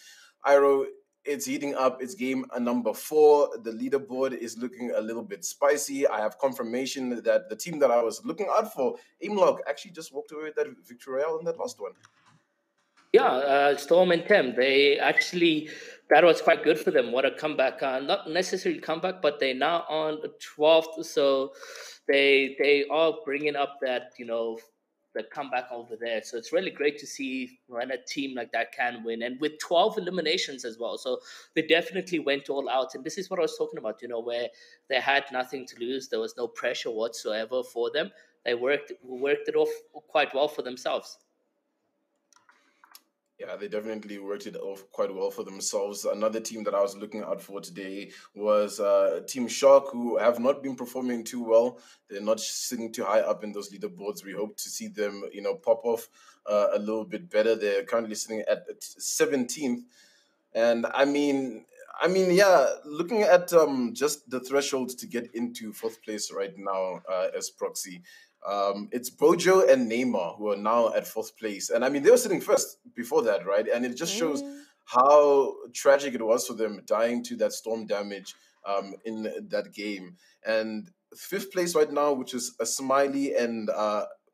Iro, it's heating up. It's game number 4. The leaderboard is looking a little bit spicy. I have confirmation that the team that I was looking out for, Aimlock, actually just walked away with that victory royale in that last one. Yeah, Storm and Tem, they actually, that was quite good for them. What a comeback. Not necessarily comeback, but they're now on 12th. So they are bringing up that, the comeback over there. So it's really great to see when a team like that can win. And with 12 eliminations as well. So they definitely went all out. And this is what I was talking about, where they had nothing to lose. There was no pressure whatsoever for them. They worked it off quite well for themselves. Yeah, they definitely worked it off quite well for themselves. Another team that I was looking out for today was Team Shark, who have not been performing too well. They're not sitting too high up in those leaderboards. We hope to see them, pop off a little bit better. They're currently sitting at 17th, and yeah, looking at just the threshold to get into fourth place right now, as proxy. It's Bojo and Neymar who are now at fourth place. And I mean, they were sitting first before that, right? And it just shows Mm. how tragic it was for them dying to that storm damage in that game. And fifth place right now, which is a Smiley and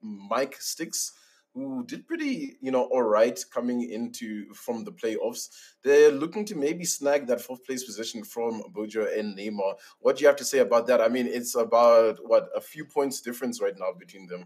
Mike Sticks, who did pretty, all right coming into from the playoffs. They're looking to maybe snag that fourth place position from Bojo and Neymar. What do you have to say about that? I mean, it's about a few points difference right now between them.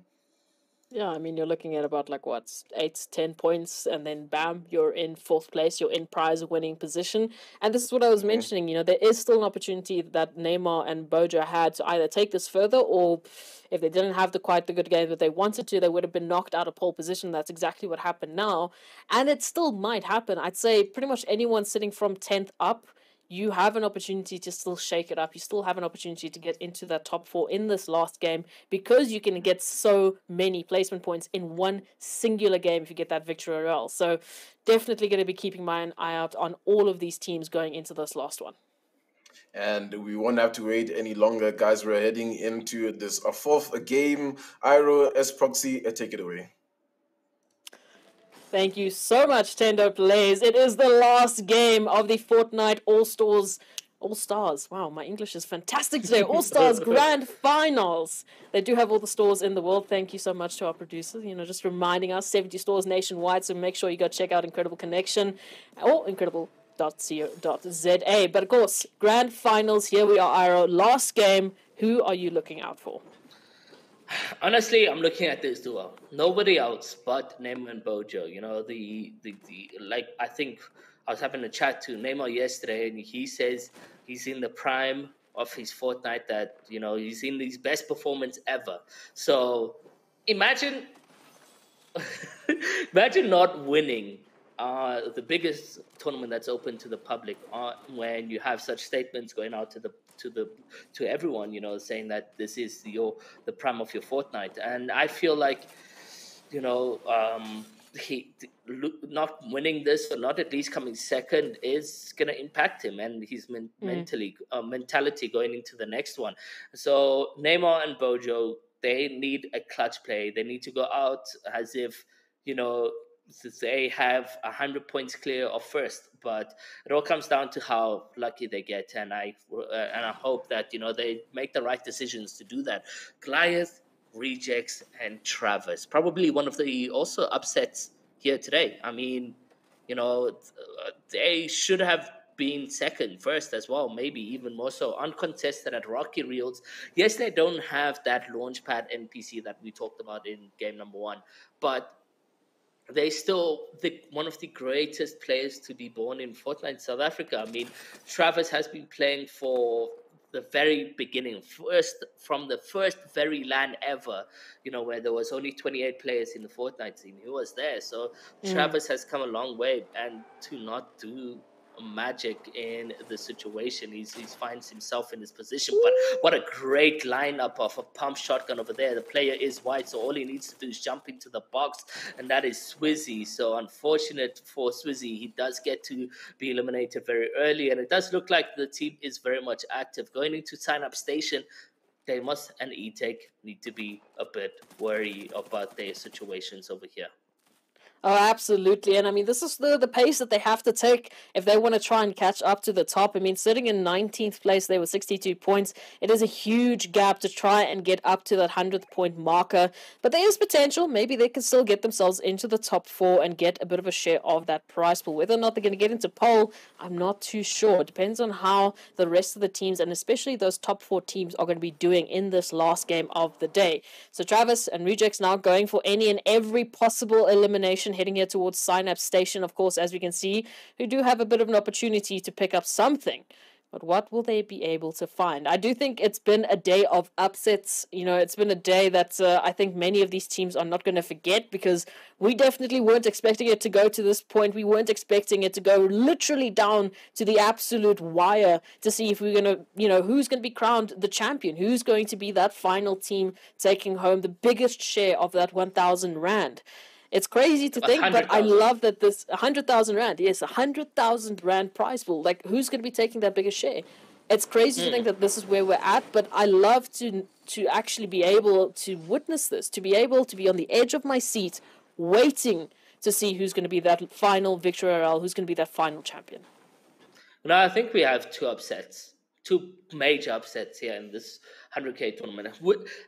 Yeah, I mean, you're looking at about like what, 8 to 10 points, and then bam, you're in fourth place, you're in prize winning position. And this is what I was Mhm. mentioning, there is still an opportunity that Neymar and Bojo had to either take this further, or if they didn't have quite the good game that they wanted to, they would have been knocked out of pole position. That's exactly what happened now. And it still might happen. I'd say pretty much anyone sitting from 10th up, you have an opportunity to still shake it up. You still have an opportunity to get into that top four in this last game, because you can get so many placement points in one singular game if you get that victory royale. So definitely going to be keeping my eye out on all of these teams going into this last one. And we won't have to wait any longer, guys. We're heading into this a fourth game. Iro, EsProxy, take it away. Thank you so much, Thendoplays. It is the last game of the Fortnite All Stars. Wow, my English is fantastic today. All Stars Grand Finals. They do have all the stores in the world. Thank you so much to our producers. Just reminding us, 70 stores nationwide. So make sure you go check out Incredible Connection or incredible.co.za. But of course, Grand Finals. Here we are, Iro. Last game. Who are you looking out for? Honestly, I'm looking at this duo. Nobody else but Neymar and Bojo. Like, I think I was having a chat to Neymar yesterday, and he says he's in the prime of his Fortnite. That he's in his best performance ever. So imagine, imagine not winning the biggest tournament that's open to the public, when you have such statements going out to everyone, saying that this is the prime of your Fortnite. And I feel like, he not winning this, or not at least coming second, is going to impact him and his mentality going into the next one. So Neymar and Bojo, they need a clutch play. They need to go out as if, they have 100 points clear of first. But it all comes down to how lucky they get, and I hope that they make the right decisions to do that. Goliath, Rejects, and Travis, probably one of the also upsets here today. I mean, they should have been second, first as well, maybe even more so, uncontested at Rocky Reels. Yes, they don't have that launchpad NPC that we talked about in game number one, but they still one of the greatest players to be born in Fortnite South Africa. I mean, Travis has been playing for the very beginning, from the first very LAN ever, where there was only 28 players in the Fortnite scene. He was there. So Travis has come a long way, and to not do magic in the situation, he finds himself in this position. But what a great lineup of a pump shotgun over there. The player is white, so all he needs to do is jump into the box, and that is Swizzy. So unfortunate for Swizzy, he does get to be eliminated very early, and it does look like the team is very much active going into sign up station. They must and E-Tech need to be a bit worried about their situations over here. Oh, absolutely. And I mean, this is the pace that they have to take if they want to try and catch up to the top. I mean, sitting in 19th place, they were 62 points. It is a huge gap to try and get up to that 100th point marker. But there is potential. Maybe they can still get themselves into the top four and get a bit of a share of that prize pool. Whether or not they're going to get into pole, I'm not too sure. It depends on how the rest of the teams, and especially those top four teams, are going to be doing in this last game of the day. So Travis and Rejects now going for any and every possible elimination, heading here towards Synapse Station, of course, as we can see, who do have a bit of an opportunity to pick up something. But what will they be able to find? I do think it's been a day of upsets. You know, it's been a day that I think many of these teams are not going to forget, because we definitely weren't expecting it to go to this point. We weren't expecting it to go literally down to the absolute wire to see if we're going to, you know, who's going to be crowned the champion, who's going to be that final team taking home the biggest share of that 1,000 Rand. It's crazy to think, but I 100,000. love that this 100,000 Rand, yes, 100,000 Rand prize pool. Like, who's going to be taking that biggest share? It's crazy to think that this is where we're at, but I love to actually be able to witness this, to be able to be on the edge of my seat, waiting to see who's going to be that final Victor RL, who's going to be that final champion. Now, I think we have two major upsets here in this 100K tournament.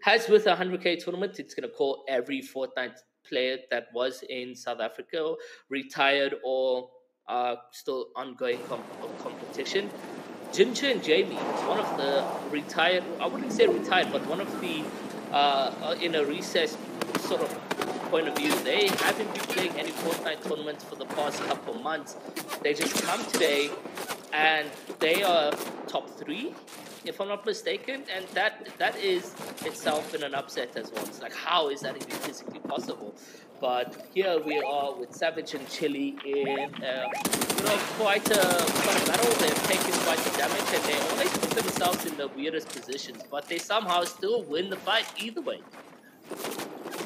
As with a 100K tournament, it's going to call every Fortnite player that was in South Africa, retired, or still ongoing competition. Ginger and Jamie is one of the retired, I wouldn't say retired, but one of the, in a recess sort of point of view, they haven't been playing any Fortnite tournaments for the past couple months. They just come today and they are top 3, if I'm not mistaken, and that is itself in an upset as well. It's like, how is that even physically possible? But here we are with Savage and Chili in quite a battle. They've taken quite the damage, and they always put themselves in the weirdest positions, but they somehow still win the fight either way.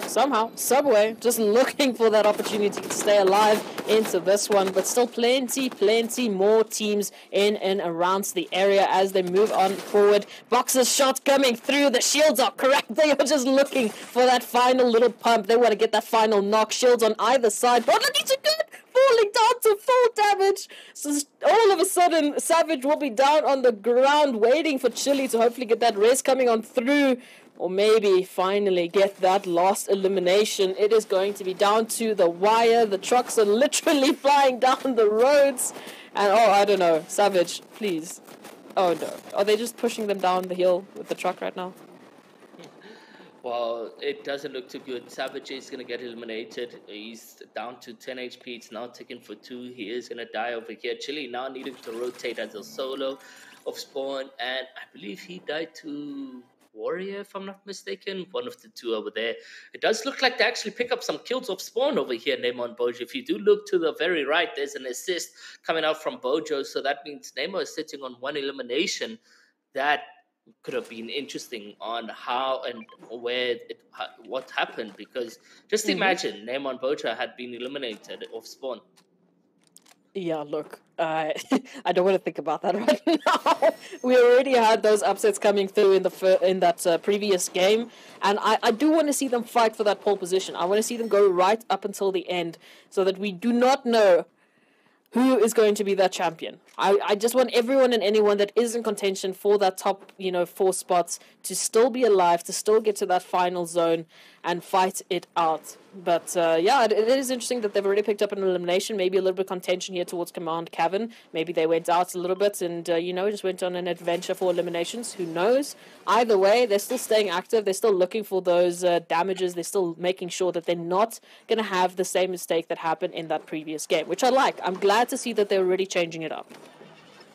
Somehow, Subway, just looking for that opportunity to stay alive into this one, but still plenty more teams in and around the area as they move on forward. Boxer's shot coming through, the shields are cracked, they are just looking for that final little pump, they want to get that final knock, shields on either side, but looking too good, falling down to full damage, so all of a sudden, Savage will be down on the ground, waiting for Chili to hopefully get that res coming on through, or maybe finally get that last elimination. It is going to be down to the wire. The trucks are literally flying down the roads. And, I don't know. Savage, please. Oh, no. Are they just pushing them down the hill with the truck right now? Well, it doesn't look too good. Savage is going to get eliminated. He's down to 10 HP. It's now taken for 2. He is going to die over here. Chili now needing to rotate as a solo of Spawn. And I believe he died to Warrior, if I'm not mistaken. One of the two over there. It does look like they actually pick up some kills of Spawn over here, Nemo and Bojo. If you do look to the very right, there's an assist coming out from Bojo. So that means Nemo is sitting on 1 elimination. That could have been interesting on how and what happened, because just imagine Nemo and Bojo had been eliminated off Spawn. Yeah, look, I don't want to think about that right now. We already had those upsets coming through in that previous game, and I do want to see them fight for that pole position. I want to see them go right up until the end, so that we do not know who is going to be that champion. I just want everyone and anyone that is in contention for that top, 4 spots to still be alive, to still get to that final zone and fight it out. But it is interesting that they've already picked up an elimination, maybe a little bit of contention here towards Command Cavern. Maybe they went out a little bit and, just went on an adventure for eliminations. Who knows? Either way, they're still staying active. They're still looking for those damages. They're still making sure that they're not going to have the same mistake that happened in that previous game, which I like. I'm glad to see that they're already changing it up.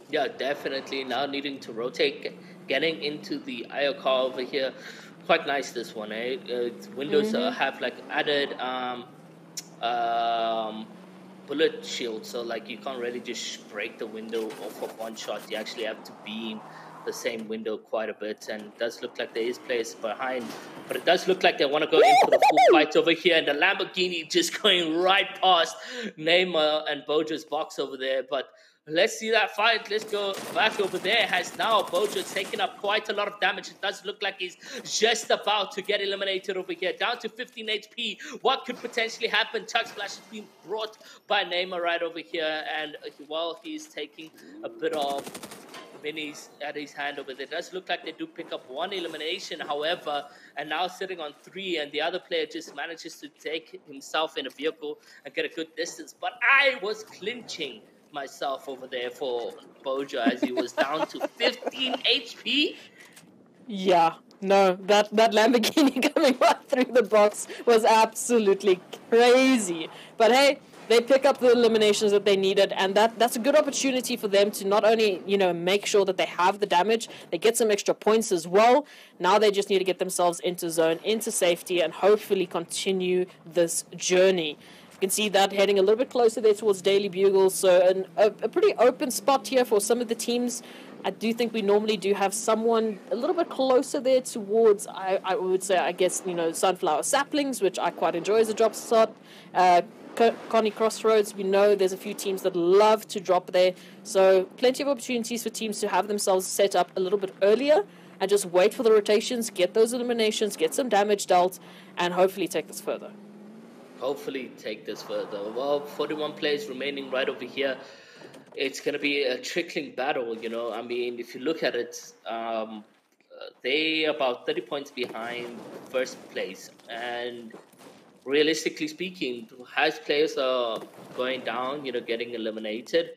Yeah, definitely. Now needing to rotate, getting into the IO car over here. Quite nice, this one, eh? Windows have added bullet shield, so you can't really just break the window off of one shot. You actually have to beam the same window quite a bit, and it does look like there is players behind, but it does look like they want to go in for the full fight over here, and the Lamborghini just going right past Neymar and Bojo's box over there. But let's see that fight. Let's go back over there. Has now Bojo taken up quite a lot of damage. It does look like he's just about to get eliminated over here. Down to 15 HP. What could potentially happen? Chug Splash is being brought by Neymar right over here. And while he's taking a bit of minis at his hand over there, it does look like they do pick up 1 elimination, however, and now sitting on 3, and the other player just manages to take himself in a vehicle and get a good distance. But I was clinching myself over there for Bojo as he was down to 15 HP. Yeah, No, that Lamborghini coming right through the box was absolutely crazy. But hey, they pick up the eliminations that they needed, and that's a good opportunity for them to not only, make sure that they have the damage, they get some extra points as well. Now they just need to get themselves into zone, into safety, and hopefully continue this journey. You can see that heading a little bit closer there towards Daily Bugle, so a pretty open spot here for some of the teams. I do think we normally do have someone a little bit closer there towards, I would say, I guess, Sunflower Saplings, which I quite enjoy as a drop spot. Connie Crossroads, we know there's a few teams that love to drop there. So plenty of opportunities for teams to have themselves set up a little bit earlier and just wait for the rotations, get those eliminations, get some damage dealt, and hopefully take this further. Well, 41 players remaining right over here. It's going to be a trickling battle, I mean, if you look at it, they about 30 points behind first place. And realistically speaking, as players are going down, getting eliminated,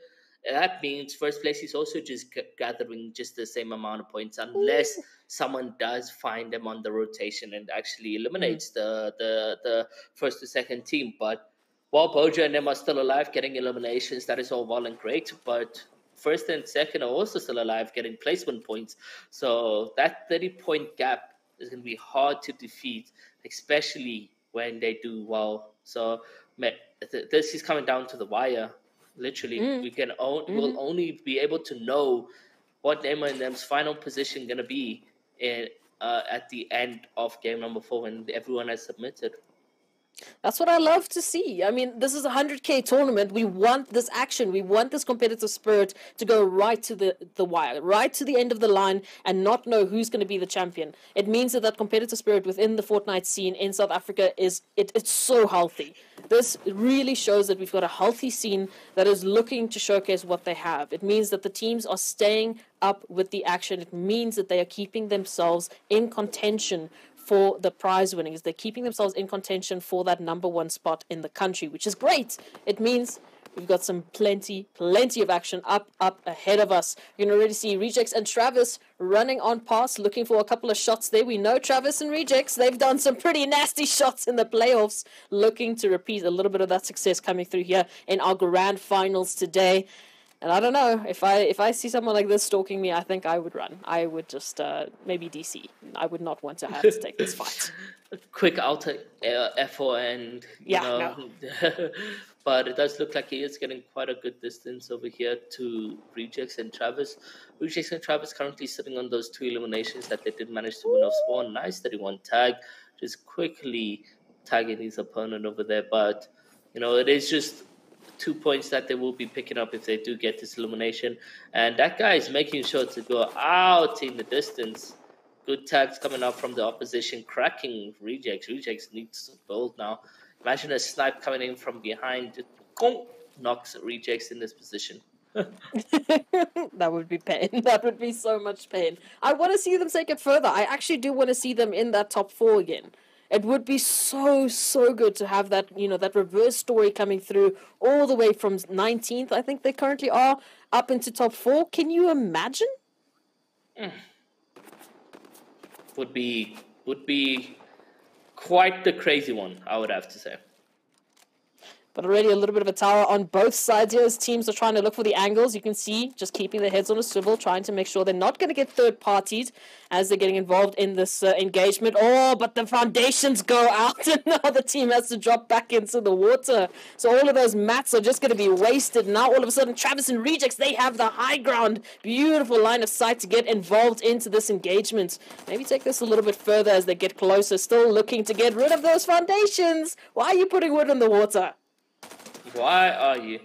that means first place is also just gathering just the same amount of points, unless someone does find them on the rotation and actually eliminates the first to second team. But while Boja and them are still alive, getting eliminations, that is all well and great. But first and second are also still alive, getting placement points. So that 30-point gap is going to be hard to defeat, especially when they do well. So this is coming down to the wire. Literally, we'll only be able to know what Neymar and them's final position going to be at the end of game number 4 when everyone has submitted. That's what I love to see. I mean, this is a 100K tournament. We want this action. We want this competitive spirit to go right to the wire, right to the end of the line, and not know who's going to be the champion. It means that competitive spirit within the Fortnite scene in South Africa it's so healthy. This really shows that we've got a healthy scene that is looking to showcase what they have. It means that the teams are staying up with the action. It means that they are keeping themselves in contention for the prize winnings. They're keeping themselves in contention for that number 1 spot in the country, which is great. It means we've got some plenty of action up ahead of us. You can already see Rejects and Travis running on past, looking for a couple of shots there. We know Travis and Rejects, they've done some pretty nasty shots in the playoffs, looking to repeat a little bit of that success coming through here in our grand finals today. And I don't know, if I see someone like this stalking me, I think I would run. I would just maybe DC. I would not want to have to take this fight. Quick outer F4 and no. But it does look like he is getting quite a good distance over here to Rejects and Travis. Rejects and Travis currently sitting on those 2 eliminations that they did manage to win off spawn. Nice 31 tag, just quickly tagging his opponent over there. But it is just 2 points that they will be picking up if they do get this elimination. And that guy is making sure to go out in the distance. Good tags coming up from the opposition, cracking Rejects. Rejects needs to build now. Imagine a snipe coming in from behind, just knocks Rejects in this position. That would be pain. That would be so much pain. I want to see them take it further. I actually do want to see them in that top 4 again. It would be so good to have that, that reverse story coming through all the way from 19th, I think they currently are, up into top 4. Can you imagine? Would be quite the crazy one, I would have to say. But already a little bit of a tower on both sides here as teams are trying to look for the angles. You can see just keeping their heads on a swivel, trying to make sure they're not going to get third-partied as they're getting involved in this engagement. Oh, but the foundations go out and now the team has to drop back into the water. So all of those mats are just going to be wasted. Now all of a sudden Travis and Rejects, they have the high ground. Beautiful line of sight to get involved into this engagement. Maybe take this a little bit further as they get closer. Still looking to get rid of those foundations. Why are you putting wood in the water? Why are you?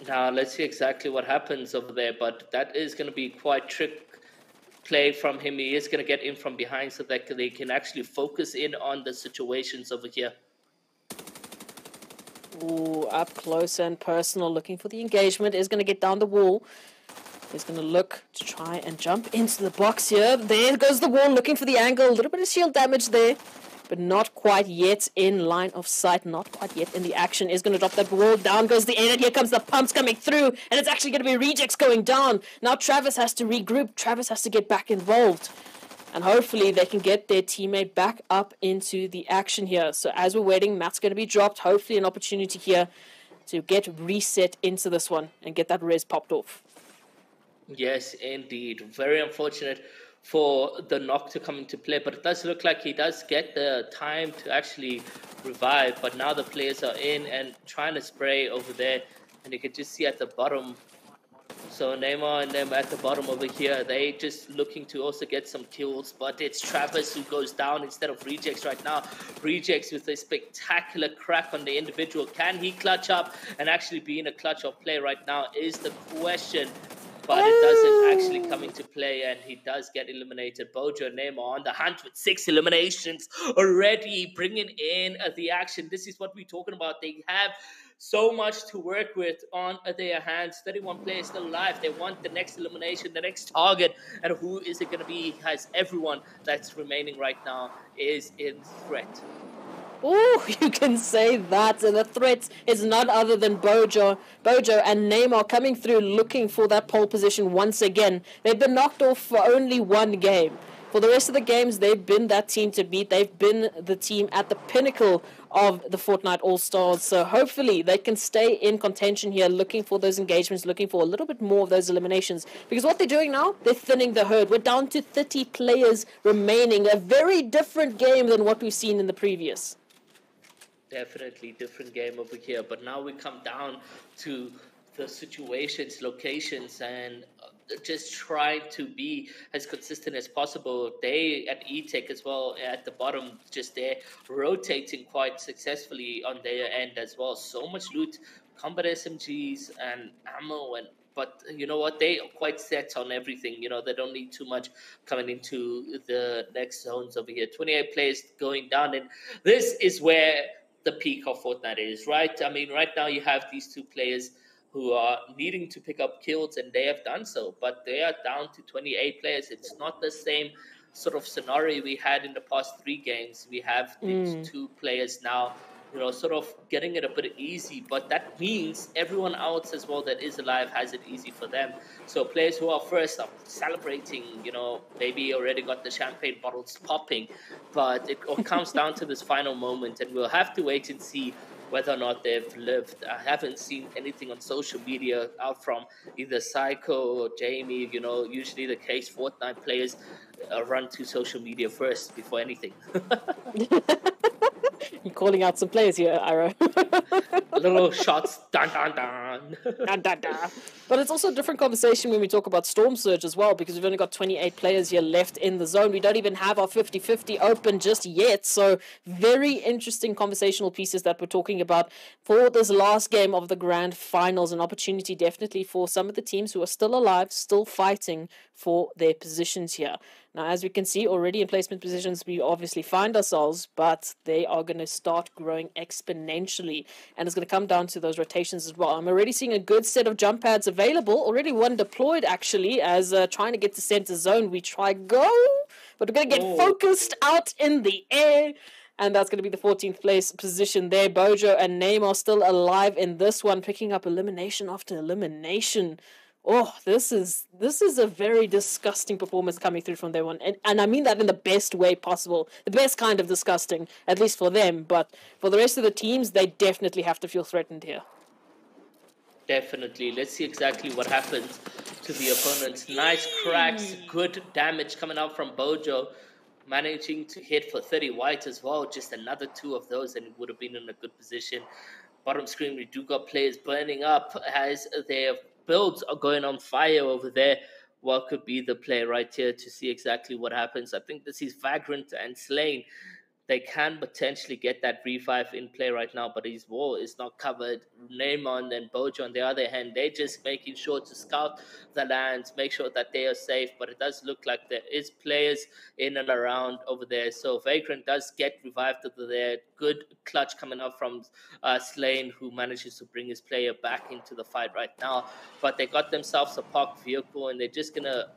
Now, let's see exactly what happens over there, but that is going to be quite trick play from him. He is going to get in from behind so that they can actually focus in on the situations over here. Ooh, up close and personal, looking for the engagement. Is going to get down the wall. He's going to look to try and jump into the box here. There goes the wall, looking for the angle. A little bit of shield damage there. but not quite yet in line of sight, not quite yet in the action. Is going to drop that wall. Down goes the air, and here comes the pumps coming through, and it's actually going to be rejects going down. Now Travis has to regroup. Travis has to get back involved. And hopefully they can get their teammate back up into the action here. So as we're waiting, Matt's going to be dropped. Hopefully an opportunity here to get reset into this one and get that res popped off. Yes, indeed. Very unfortunate for the knock to come into play, but it does look like he does get the time to actually revive. But now the players are in and trying to spray over there, and you can just see at the bottom. So Neymar and them at the bottom over here, they just looking to also get some kills, but it's Travis who goes down instead of Rejects right now. Rejects with a spectacular crack on the individual. Can he clutch up and actually be in a clutch of play right now is the question. But it doesn't actually come into play, and he does get eliminated. Bojo and Neymar on the hunt with 6 eliminations already, bringing in the action. This is what we're talking about. They have so much to work with on their hands. 31 players still alive. They want the next elimination, the next target. And who is it going to be? Has everyone that's remaining right now is in threat. Oh, you can say that. And the threat is none other than Bojo and Neymar coming through looking for that pole position once again. They've been knocked off for only one game. For the rest of the games, they've been that team to beat. They've been the team at the pinnacle of the Fortnite All-Stars. So hopefully they can stay in contention here, looking for those engagements, looking for a little bit more of those eliminations. Because what they're doing now, they're thinning the herd. We're down to 30 players remaining. A very different game than what we've seen in the previous. Definitely different game over here. But now we come down to the situations, locations, and just trying to be as consistent as possible. They at E-Tech as well at the bottom, just there rotating quite successfully on their end as well. So much loot, combat SMGs and ammo, and but you know what, they are quite set on everything. You know, they don't need too much coming into the next zones over here. 28 players going down, and this is where the peak of Fortnite is, right? I mean, right now you have these two players who are needing to pick up kills, and they have done so, but they are down to 28 players. It's not the same sort of scenario we had in the past 3 games. We have these 2 players now, you know, sort of getting it a bit easy, but that means everyone else as well that is alive has it easy for them. So players who are first are celebrating, you know, maybe already got the champagne bottles popping, but it all comes down to this final moment, and we'll have to wait and see whether or not they've lived. I haven't seen anything on social media out from either Psycho or Jamie. You know, usually the case, Fortnite players run to social media first before anything. You're calling out some players here, Ira. Little shots, dun dun dun. Dun, dun, dun. But it's also a different conversation when we talk about Storm Surge as well, because we've only got 28 players here left in the zone. We don't even have our 50-50 open just yet. So very interesting conversational pieces that we're talking about for this last game of the grand finals. An opportunity definitely for some of the teams who are still alive, still fighting for their positions here. Now, as we can see already in placement positions, we obviously find ourselves, but they are going to start growing exponentially. And it's going to come down to those rotations as well. I'm already seeing a good set of jump pads available. Already one deployed, actually, as trying to get to center zone. We try go, but we're going to get focused out in the air. And that's going to be the 14th place position there. Bojo and Neymar still alive in this one, picking up elimination after elimination. Oh, this is a very disgusting performance coming through from their one. And I mean that in the best way possible. The best kind of disgusting, at least for them. But for the rest of the teams, they definitely have to feel threatened here. Definitely. Let's see exactly what happens to the opponents. Nice cracks, good damage coming out from Bojo. Managing to hit for 30 white as well. Just another 2 of those, and it would have been in a good position. Bottom screen, we do got players burning up as their builds are going on fire over there. What could be the play right here to see exactly what happens? I think this is Vagrant and Slain. They can potentially get that revive in play right now, but his wall is not covered. Neymar and Bojo, on the other hand, they're just making sure to scout the lands, make sure that they are safe, but it does look like there is players in and around over there. So Vagrant does get revived over there. Good clutch coming up from Slain, who manages to bring his player back into the fight right now. But they got themselves a parked vehicle, and they're just going to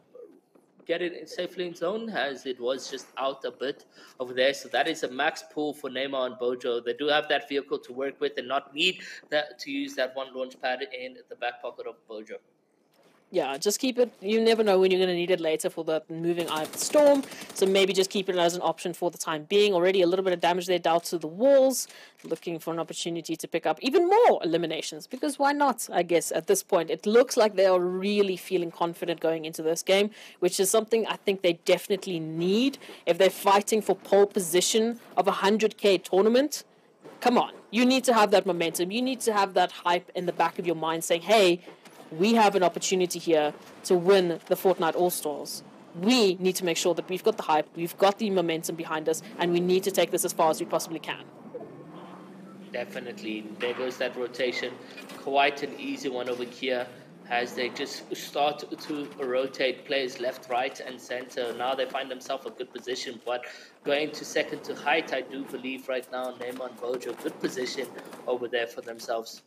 get it safely in zone, as it was just out a bit over there. So that is a max pull for Neymar and Bojo. They do have that vehicle to work with and not need that to use that one launch pad in the back pocket of Bojo. Yeah, just keep it. You never know when you're going to need it later for the moving eye of the storm. So maybe just keep it as an option for the time being. Already a little bit of damage there down to the walls. Looking for an opportunity to pick up even more eliminations. Because why not, I guess, at this point. It looks like they are really feeling confident going into this game, which is something I think they definitely need. If they're fighting for pole position of a 100K tournament, come on. You need to have that momentum. You need to have that hype in the back of your mind saying, hey, we have an opportunity here to win the Fortnite All-Stars. We need to make sure that we've got the hype, we've got the momentum behind us, and we need to take this as far as we possibly can. Definitely. There goes that rotation. Quite an easy one over here as they just start to rotate players left, right, and center. Now they find themselves a good position, but going to second to height, I do believe right now, Neymar and Bojo, good position over there for themselves.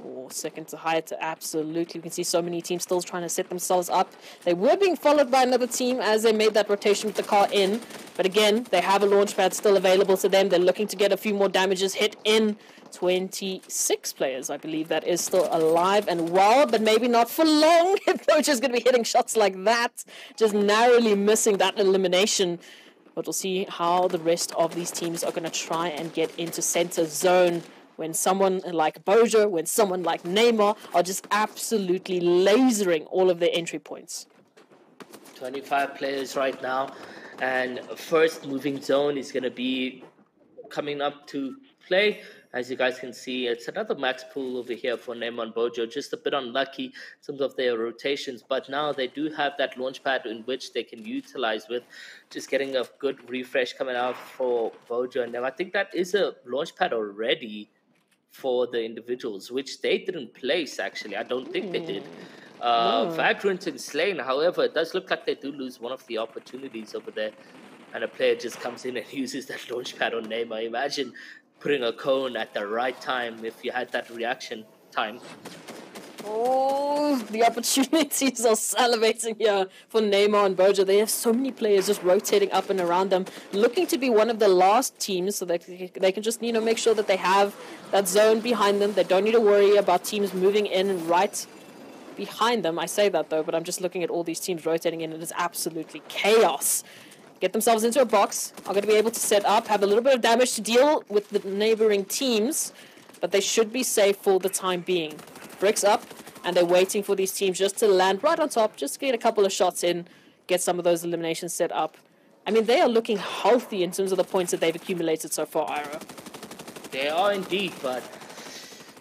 Oh, second to height, absolutely. We can see so many teams still trying to set themselves up. They were being followed by another team as they made that rotation with the car in. But again, they have a launch pad still available to them. They're looking to get a few more damages hit in. 26 players, I believe, that is still alive and well, but maybe not for long. If Bojo's going to be hitting shots like that, just narrowly missing that elimination. But we'll see how the rest of these teams are going to try and get into center zone. When someone like Bojo, when someone like Neymar are just absolutely lasering all of their entry points. 25 players right now, and first moving zone is going to be coming up to play. As you guys can see, it's another max pool over here for Neymar and Bojo. Just a bit unlucky in terms of their rotations, but now they do have that launch pad in which they can utilize with just getting a good refresh coming out for Bojo and them. I think that is a launch pad already for the individuals, which they didn't place, actually. I don't think they did. Vagrant and Slain, however, it does look like they do lose one of the opportunities over there, and a player just comes in and uses that launch pad on Neymar. Imagine putting a cone at the right time if you had that reaction time. Oh, the opportunities are salivating here for Neymar and Bojo. They have so many players just rotating up and around them, looking to be one of the last teams so that they can just, make sure that they have that zone behind them. They don't need to worry about teams moving in right behind them. I say that, though, but I'm just looking at all these teams rotating in. It is absolutely chaos. Get themselves into a box, are going to be able to set up, have a little bit of damage to deal with the neighboring teams, but they should be safe for the time being. Bricks up, and they're waiting for these teams just to land right on top, just to get a couple of shots in, get some of those eliminations set up. I mean, they are looking healthy in terms of the points that they've accumulated so far, Ira. They are indeed, but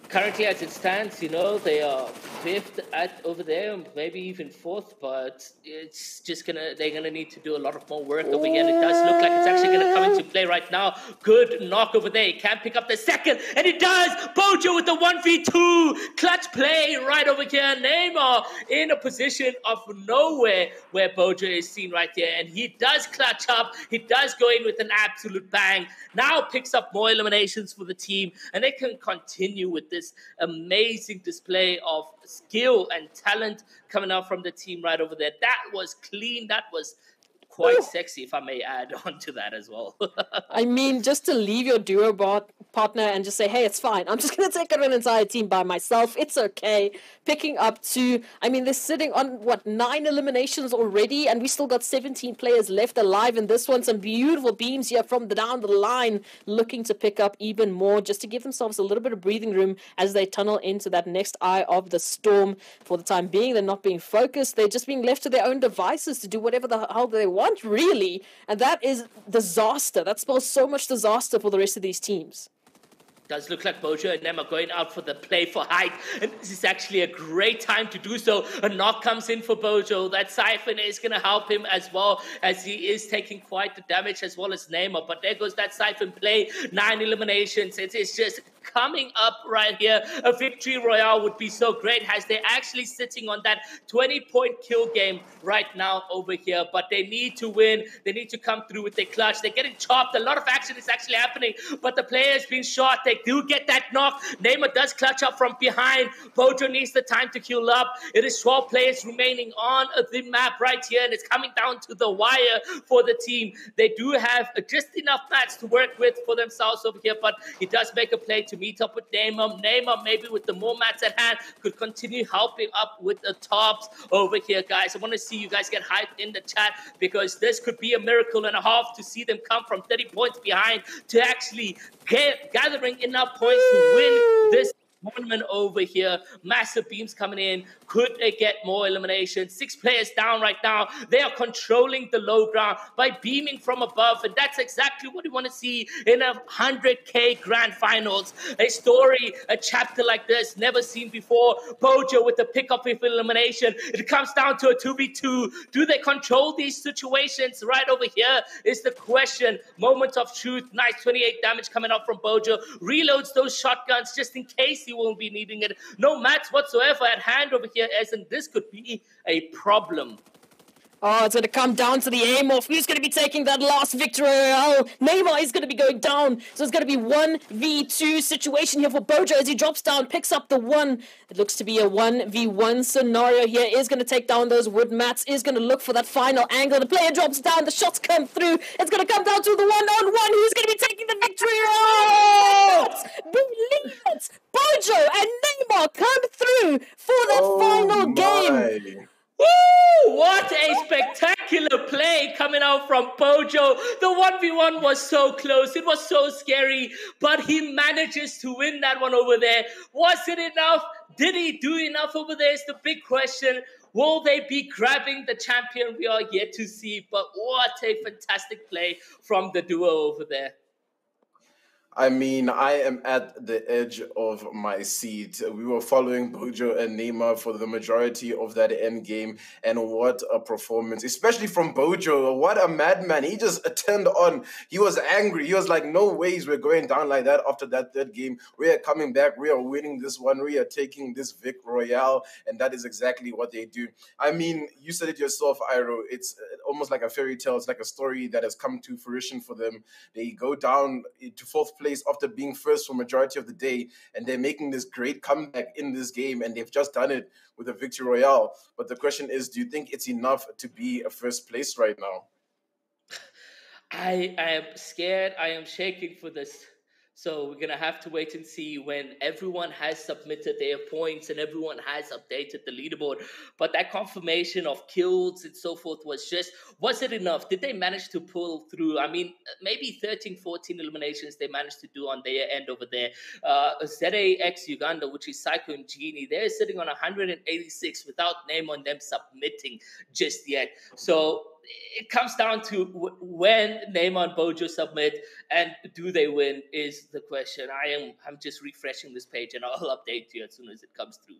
currently as it stands, they are fifth over there, maybe even fourth, but it's just they're gonna need to do a lot of more work over here, and it does look like it's actually gonna come into play right now. Good knock over there. He can pick up the second, and it does. Bojo with the 1v2 clutch play right over here. Neymar in a position of nowhere where Bojo is seen right there, and he does clutch up. He does go in with an absolute bang. Now picks up more eliminations for the team, and they can continue with this amazing display of skill and talent coming out from the team right over there. That was clean. That was quite sexy, if I may add on to that as well. I mean, just to leave your duo partner and just say, hey, it's fine. I'm just going to take out an entire team by myself. It's okay. Picking up they're sitting on, 9 eliminations already, and we still got 17 players left alive in this one. Some beautiful beams here from down the line, looking to pick up even more, just to give themselves a little bit of breathing room as they tunnel into that next eye of the storm. For the time being, they're not being focused. They're just being left to their own devices to do whatever the hell they want, really. And that is disaster. That spells so much disaster for the rest of these teams. Does look like Bojo and them are going out for the play for height, and this is actually a great time to do so. A knock comes in for Bojo. That Siphon is going to help him as well, as he is taking quite the damage as well as Neymar. But there goes that Siphon play. 9 eliminations. It is just coming up right here. A victory royale would be so great as they're actually sitting on that 20-point kill game right now over here. But they need to win. They need to come through with their clutch. They're getting chopped. A lot of action is actually happening, but the player's been shot. They do get that knock. Neymar does clutch up from behind. Bojo needs the time to heal up. It is 12 players remaining on the map right here, and it's coming down to the wire for the team. They do have just enough mats to work with for themselves over here, but he does make a play to meet up with Neymar. Neymar, maybe with the more mats at hand, could continue helping up with the tops over here, guys. I want to see you guys get hyped in the chat, because this could be a miracle and a half to see them come from 30 points behind to actually gathering enough points to win this tournament over here. Massive beams coming in. Could they get more elimination? 6 players down right now. They are controlling the low ground by beaming from above, and that's exactly what we want to see in a 100K grand finals. A story, a chapter like this, never seen before. Bojo with the pickup of elimination. It comes down to a 2v2. Do they control these situations? Right over here is the question. Moment of truth. Nice 28 damage coming up from Bojo. Reloads those shotguns just in case he won't be needing it. No mats whatsoever at hand over here, as in this could be a problem. Oh, it's going to come down to the aim of who's going to be taking that last victory. Oh, Neymar is going to be going down. So it's going to be 1v2 situation here for Bojo as he drops down, picks up the 1. It looks to be a 1v1 scenario here. Is going to take down those wood mats. Is going to look for that final angle. The player drops down. The shots come through. It's going to come down to the 1-on-1. Who's going to be taking the victory? Oh, believe it. Bojo and Neymar come through for that final game. Woo! What a spectacular play coming out from Bojo. The 1v1 was so close. It was so scary, but he manages to win that one over there. Was it enough? Did he do enough over there is the big question. Will they be grabbing the champion? We are yet to see, but what a fantastic play from the duo over there. I mean, I am at the edge of my seat. We were following Bojo and Neymar for the majority of that end game, and what a performance, especially from Bojo. What a madman. He just turned on. He was angry. He was like, no ways we're going down like that after that third game. We are coming back. We are winning this one. We are taking this Vic Royale, and that is exactly what they do. I mean, you said it yourself, Iro. It's almost like a fairy tale. It's like a story that has come to fruition for them. They go down to fourth place after being first for majority of the day, and they're making this great comeback in this game, and they've just done it with a victory royale. But the question is, do you think it's enough to be a first place right now? I am scared. I am shaking for this. So we're going to have to wait and see when everyone has submitted their points and everyone has updated the leaderboard. But that confirmation of kills and so forth was it enough? Did they manage to pull through? I mean, maybe 13, 14 eliminations they managed to do on their end over there. ZAX Uganda, which is Psycho and Genie, they're sitting on 186 without name on them submitting just yet. So it comes down to when Neymar and Bojo submit and do they win is the question. I'm just refreshing this page and I'll update you as soon as it comes through.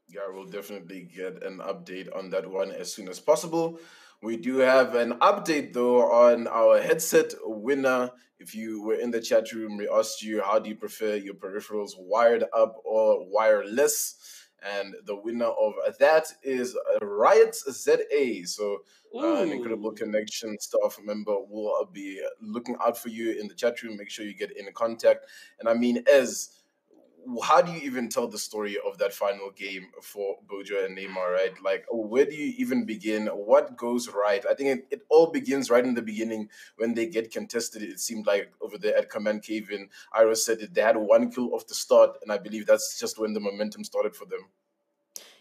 Yeah, we'll definitely get an update on that one as soon as possible. We do have an update though on our headset winner. If you were in the chat room, we asked you, how do you prefer your peripherals, wired up or wireless? And the winner of that is Riot ZA. So an incredible connection staff member will be looking out for you in the chat room. Make sure you get in contact. And I mean, how do you even tell the story of that final game for Bojo and Neymar, right? Like, where do you even begin? What goes right? I think it all begins right in the beginning when they get contested. It seemed like over there at Command Cave in Ira said it, they had 1 kill off the start, and I believe that's just when the momentum started for them.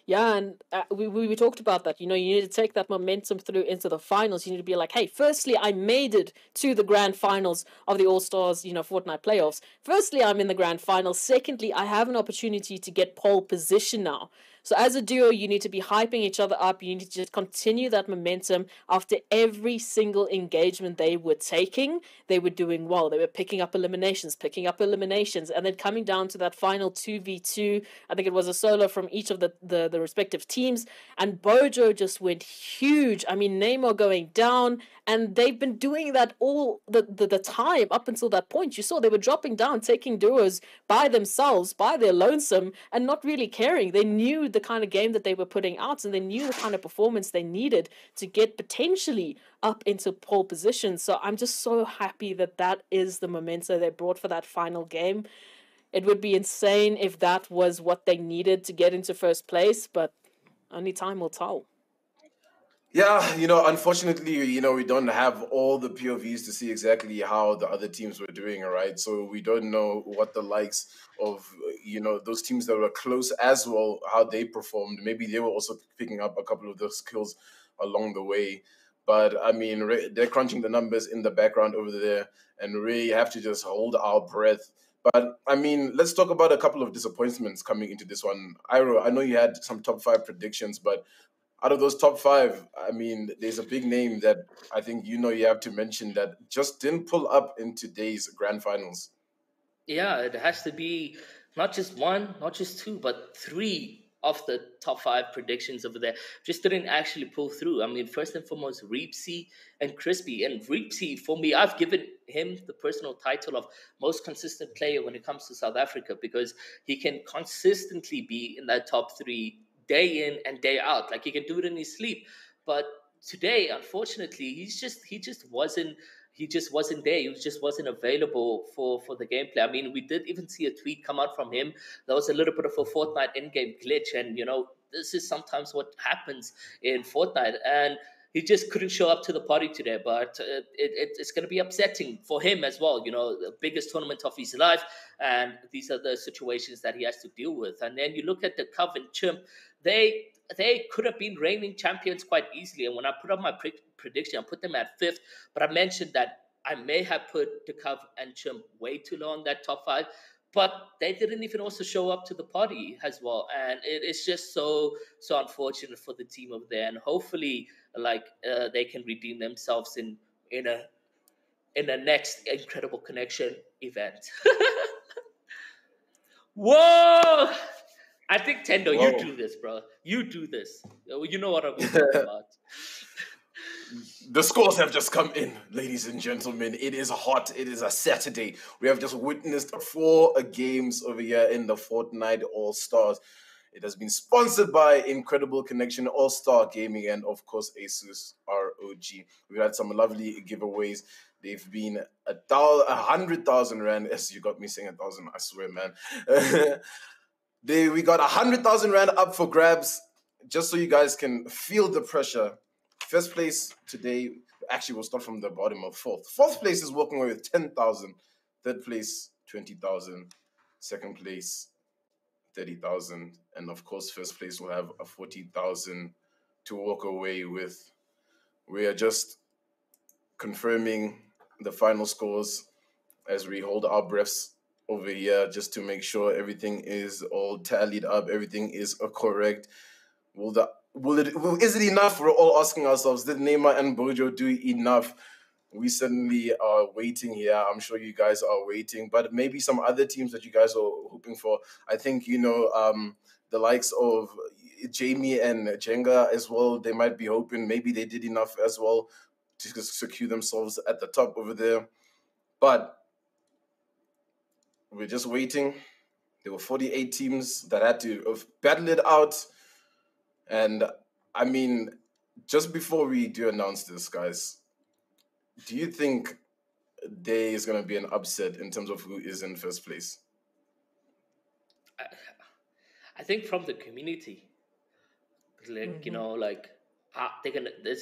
Yeah, and we talked about that. You know, you need to take that momentum through into the finals. You need to be like, hey, firstly, I made it to the grand finals of the All-Stars, Fortnite playoffs. Firstly, I'm in the grand finals. Secondly, I have an opportunity to get pole position now. So as a duo, you need to be hyping each other up. You need to just continue that momentum. After every single engagement they were taking, they were doing well. They were picking up eliminations, and then coming down to that final 2v2. I think it was a solo from each of the respective teams. And Bojo just went huge. I mean, Neymar going down, and they've been doing that all the time up until that point. You saw they were dropping down, taking duos by themselves, by their lonesome, and not really caring. They knew the kind of game that they were putting out, and they knew the kind of performance they needed to get potentially up into pole position. So I'm just so happy that that is the memento they brought for that final game. It would be insane if that was what they needed to get into first place, but only time will tell. Yeah, unfortunately, we don't have all the POVs to see exactly how the other teams were doing, all right? So we don't know what the likes of, those teams that were close as well, how they performed. Maybe they were also picking up a couple of those skills along the way. But, I mean, they're crunching the numbers in the background over there, and really have to just hold our breath. But, I mean, let's talk about a couple of disappointments coming into this one. Iro, I know you had some top 5 predictions, but out of those top 5, I mean, there's a big name that I think you have to mention that just didn't pull up in today's grand finals. Yeah, it has to be not just one, not just two, but three of the top 5 predictions over there. Just didn't actually pull through. I mean, first and foremost, Reepsy and Crispy. And Reepsy, for me, I've given him the personal title of most consistent player when it comes to South Africa, because he can consistently be in that top 3 day in and day out. Like, he can do it in his sleep. But today, unfortunately, he just wasn't there. He just wasn't available for the gameplay. I mean, we did even see a tweet come out from him. There was a little bit of a Fortnite in-game glitch, and this is sometimes what happens in Fortnite. And he just couldn't show up to the party today. But it's going to be upsetting for him as well. The biggest tournament of his life, and these are the situations that he has to deal with. And then you look at the Cov and Chimp. They could have been reigning champions quite easily. And when I put up my prediction, I put them at 5th. But I mentioned that I may have put the Cov and Chimp way too low in that top 5. But they didn't even also show up to the party as well. And it's just so unfortunate for the team over there. And hopefully, they can redeem themselves in a next Incredible Connection event. Whoa! I think Tendo, Whoa. you do this, bro. You do this. You know what I'm talking about. The scores have just come in, ladies and gentlemen. It is hot. It is a Saturday. We have just witnessed 4 games over here in the Fortnite All-Stars. It has been sponsored by Incredible Connection, All-Star Gaming, and, of course, Asus ROG. We've had some lovely giveaways. They've been 100,000 Rand. Yes, you got me saying 1,000, I swear, man. We got 100,000 Rand up for grabs, just so you guys can feel the pressure. First place today, actually, we'll start from the bottom of 4th. 4th place is walking away with 10,000. 3rd place, 20,000. 2nd place, 30,000. And of course, 1st place will have a 40,000 to walk away with. We are just confirming the final scores as we hold our breaths over here, just to make sure everything is all tallied up, everything is correct. Is it enough? We're all asking ourselves, did Neymar and Bojo do enough? We certainly are waiting here. I'm sure you guys are waiting, but maybe some other teams that you guys are hoping for. I think, the likes of Jamie and Jenga as well, they might be hoping maybe they did enough as well to secure themselves at the top over there. But we're just waiting. There were 48 teams that had to battle it out. And I mean, just before we do announce this, guys, do you think there is going to be an upset in terms of who is in first place? I think from the community, there's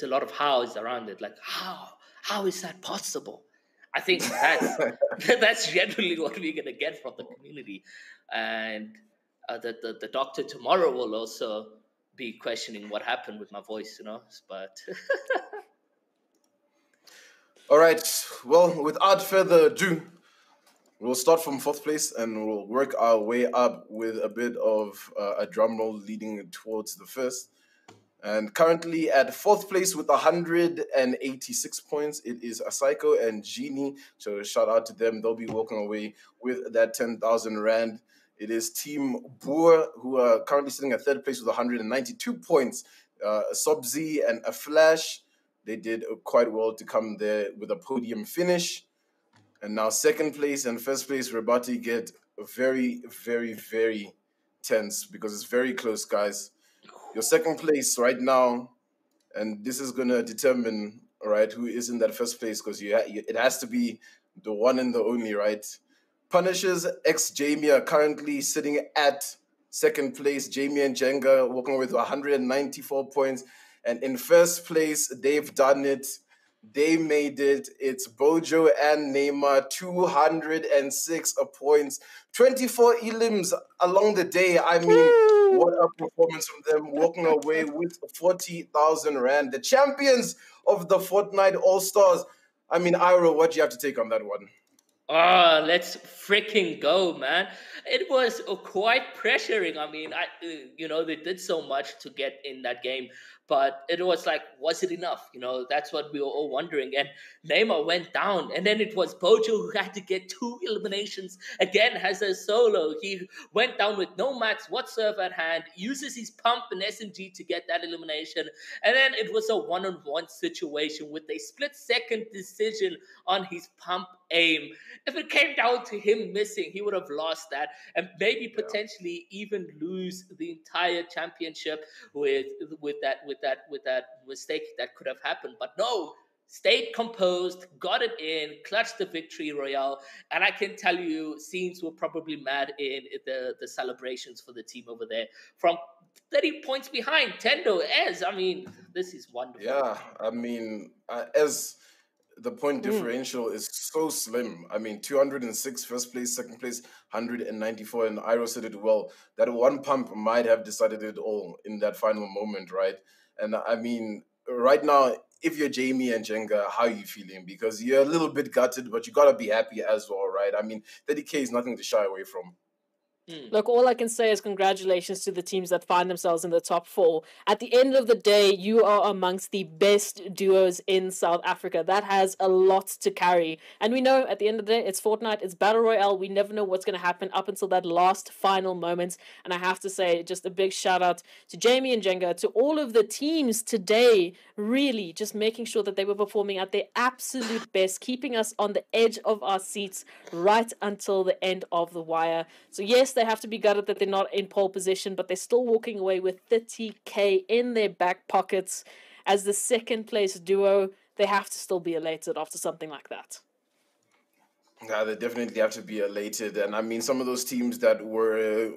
a lot of hows around it. Like, how is that possible? I think that's generally what we're gonna get from the community, and the doctor tomorrow will also be questioning what happened with my voice, But all right. Well, without further ado, We'll start from fourth place and we'll work our way up with a bit of a drum roll leading towards the first. And currently at fourth place with 186 points, it is Asaiko and Genie. So shout out to them. They'll be walking away with that 10,000 Rand. It is Team Boer, who are currently sitting at third place with 192 points. Sobzi and a Flash, they did quite well to come there with a podium finish. And now second place and first place, we're about to get very, very, very tense because it's very close, guys. Your second place right now, and this is gonna determine, right, who is in that first place because it has to be the one and the only, right? Punishers ex Jamie are currently sitting at second place. Jamie and Jenga walking with 194 points, and in first place, they've done it. They made it. It's Bojo and Neymar, 206 points, 24 elims along the day. I mean, what a performance from them, walking away with 40,000 Rand. The champions of the Fortnite All-Stars. I mean, Ira, what do you have to take on that one? Oh, let's freaking go, man. It was quite pressuring. I mean, they did so much to get in that game, but it was like, was it enough? That's what we were all wondering. And Neymar went down, and then it was Bojo who had to get 2 eliminations again as a solo. He went down with no max whatsoever at hand, uses his pump and SMG to get that elimination, and then it was a one-on-one situation with a split-second decision on his pump aim. If it came down to him missing, he would have lost that and maybe potentially even lose the entire championship with that mistake that could have happened. But no, stayed composed, got it in, clutched the victory royale, and I can tell you, scenes were probably mad in the celebrations for the team over there. From 30 points behind, Tendo, Ez, I mean, this is wonderful. Yeah, I mean, as the point differential is so slim. I mean, 206 first place, second place, 194, and Iro said it well. That one pump might have decided it all in that final moment, right? And I mean, right now, if you're Jamie and Jenga, how are you feeling? Because you're a little bit gutted, but you gotta be happy as well, right? I mean, 30K is nothing to shy away from. Look, all I can say is congratulations to the teams that find themselves in the top 4. At the end of the day, you are amongst the best duos in South Africa. That has a lot to carry. And we know at the end of the day, it's Fortnite, it's Battle Royale. We never know what's going to happen up until that last final moment. And I have to say, just a big shout out to Jamie and Jenga, to all of the teams today, really just making sure that they were performing at their absolute best, keeping us on the edge of our seats right until the end of the wire. So yes, they have to be gutted that they're not in pole position, but they're still walking away with 30K in their back pockets. As the second place duo, they have to still be elated after something like that. Yeah, they definitely have to be elated. And I mean, some of those teams that were,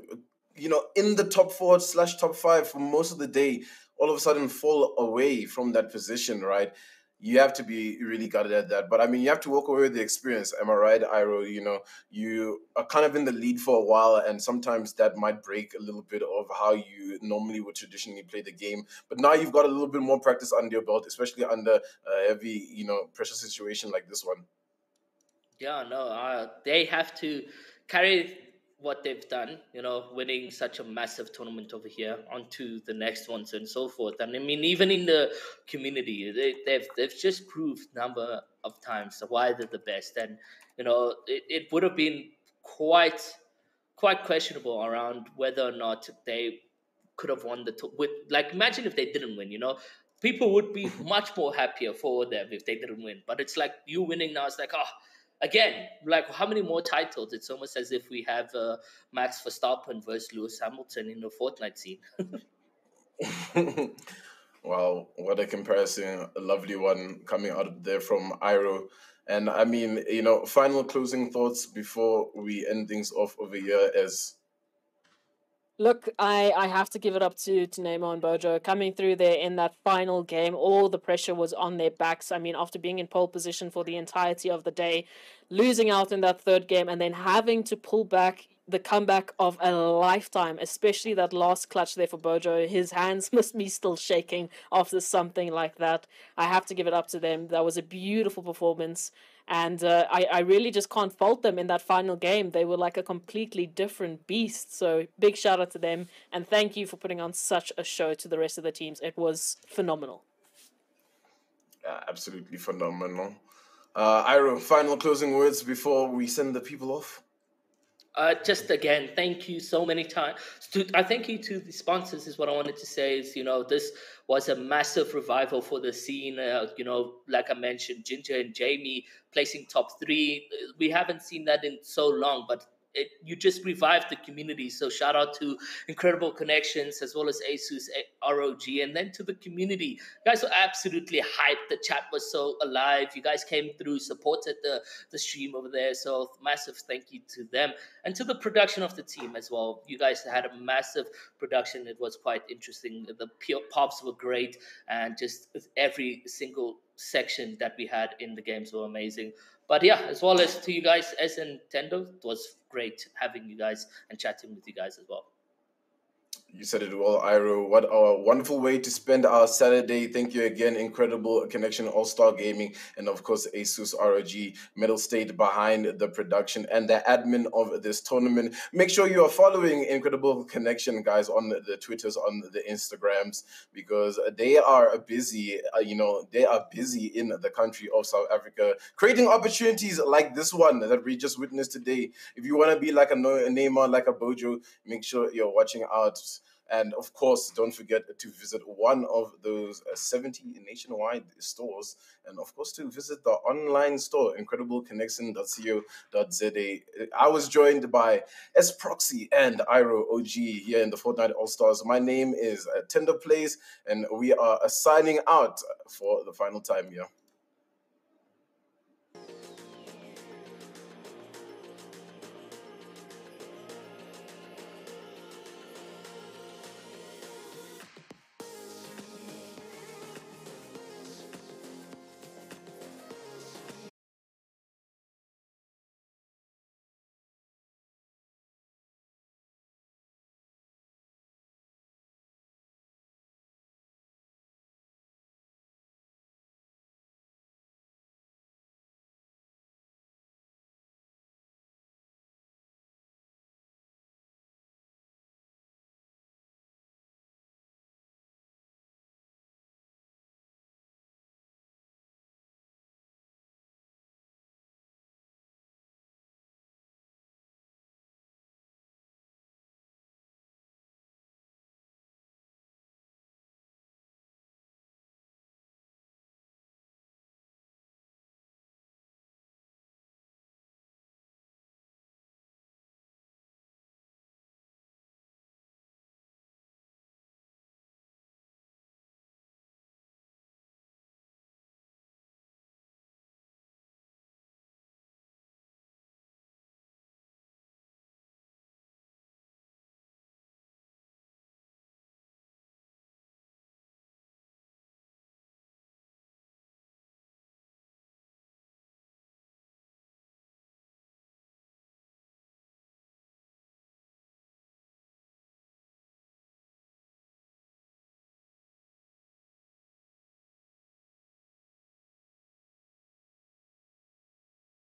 in the top 4/top 5 for most of the day, all of a sudden fall away from that position, right? You have to be really gutted at that. But I mean, you have to walk away with the experience. Am I right, Iro? You are kind of in the lead for a while, and sometimes that might break a little bit of how you normally would traditionally play the game. But now you've got a little bit more practice under your belt, especially under a heavy, pressure situation like this one. Yeah, no, they have to carry what they've done, winning such a massive tournament over here onto the next ones and so forth. And I mean, even in the community, they've just proved number of times why they're the best. And it would have been quite questionable around whether or not they could have won with, like, imagine if they didn't win. People would be much more happier for them if they didn't win. But it's like you winning now. It's like, again, like, how many more titles? It's almost as if we have Max Verstappen versus Lewis Hamilton in the Fortnite scene. Wow, what a comparison. A lovely one coming out of there from Iro. And I mean, final closing thoughts before we end things off over here as... Look, I have to give it up to Neymar and Bojo. Coming through there in that final game, all the pressure was on their backs. I mean, after being in pole position for the entirety of the day, losing out in that third game, and then having to pull back the comeback of a lifetime, especially that last clutch there for Bojo. His hands must be still shaking after something like that. I have to give it up to them. That was a beautiful performance. And I really just can't fault them in that final game. They were like a completely different beast. So big shout out to them. And thank you for putting on such a show to the rest of the teams. It was phenomenal. Absolutely phenomenal. Iro, final closing words before we send the people off? Just again, thank you so many times. I thank you to the sponsors. Is what I wanted to say. Is this was a massive revival for the scene. Like I mentioned, Ginger and Jamie placing top 3. We haven't seen that in so long, but you just revived the community. So shout out to Incredible Connections as well as Asus ROG, and then to the community. You guys were absolutely hyped. The chat was so alive. You guys came through, supported the stream over there. So massive thank you to them. And to the production of the team as well. You guys had a massive production. It was quite interesting. The pops were great, and just every single section that we had in the games were amazing. But yeah, as well as to you guys as in Tendo, it was great having you guys and chatting with you guys as well. You said it well, Iro. What a wonderful way to spend our Saturday. Thank you again, Incredible Connection, All-Star Gaming, and of course, Asus ROG, Metal State behind the production and the admin of this tournament. Make sure you are following Incredible Connection, guys, on the Twitters, on the Instagrams, because they are busy, they are busy in the country of South Africa, creating opportunities like this one that we just witnessed today. If you want to be like a Neymar, like a Bojo, make sure you're watching out. And of course, don't forget to visit one of those 70 nationwide stores. And of course, to visit the online store, incredibleconnection.co.za. I was joined by EsProxy and Iro OG here in the Fortnite All-Stars. My name is Thendoplays, and we are signing out for the final time here.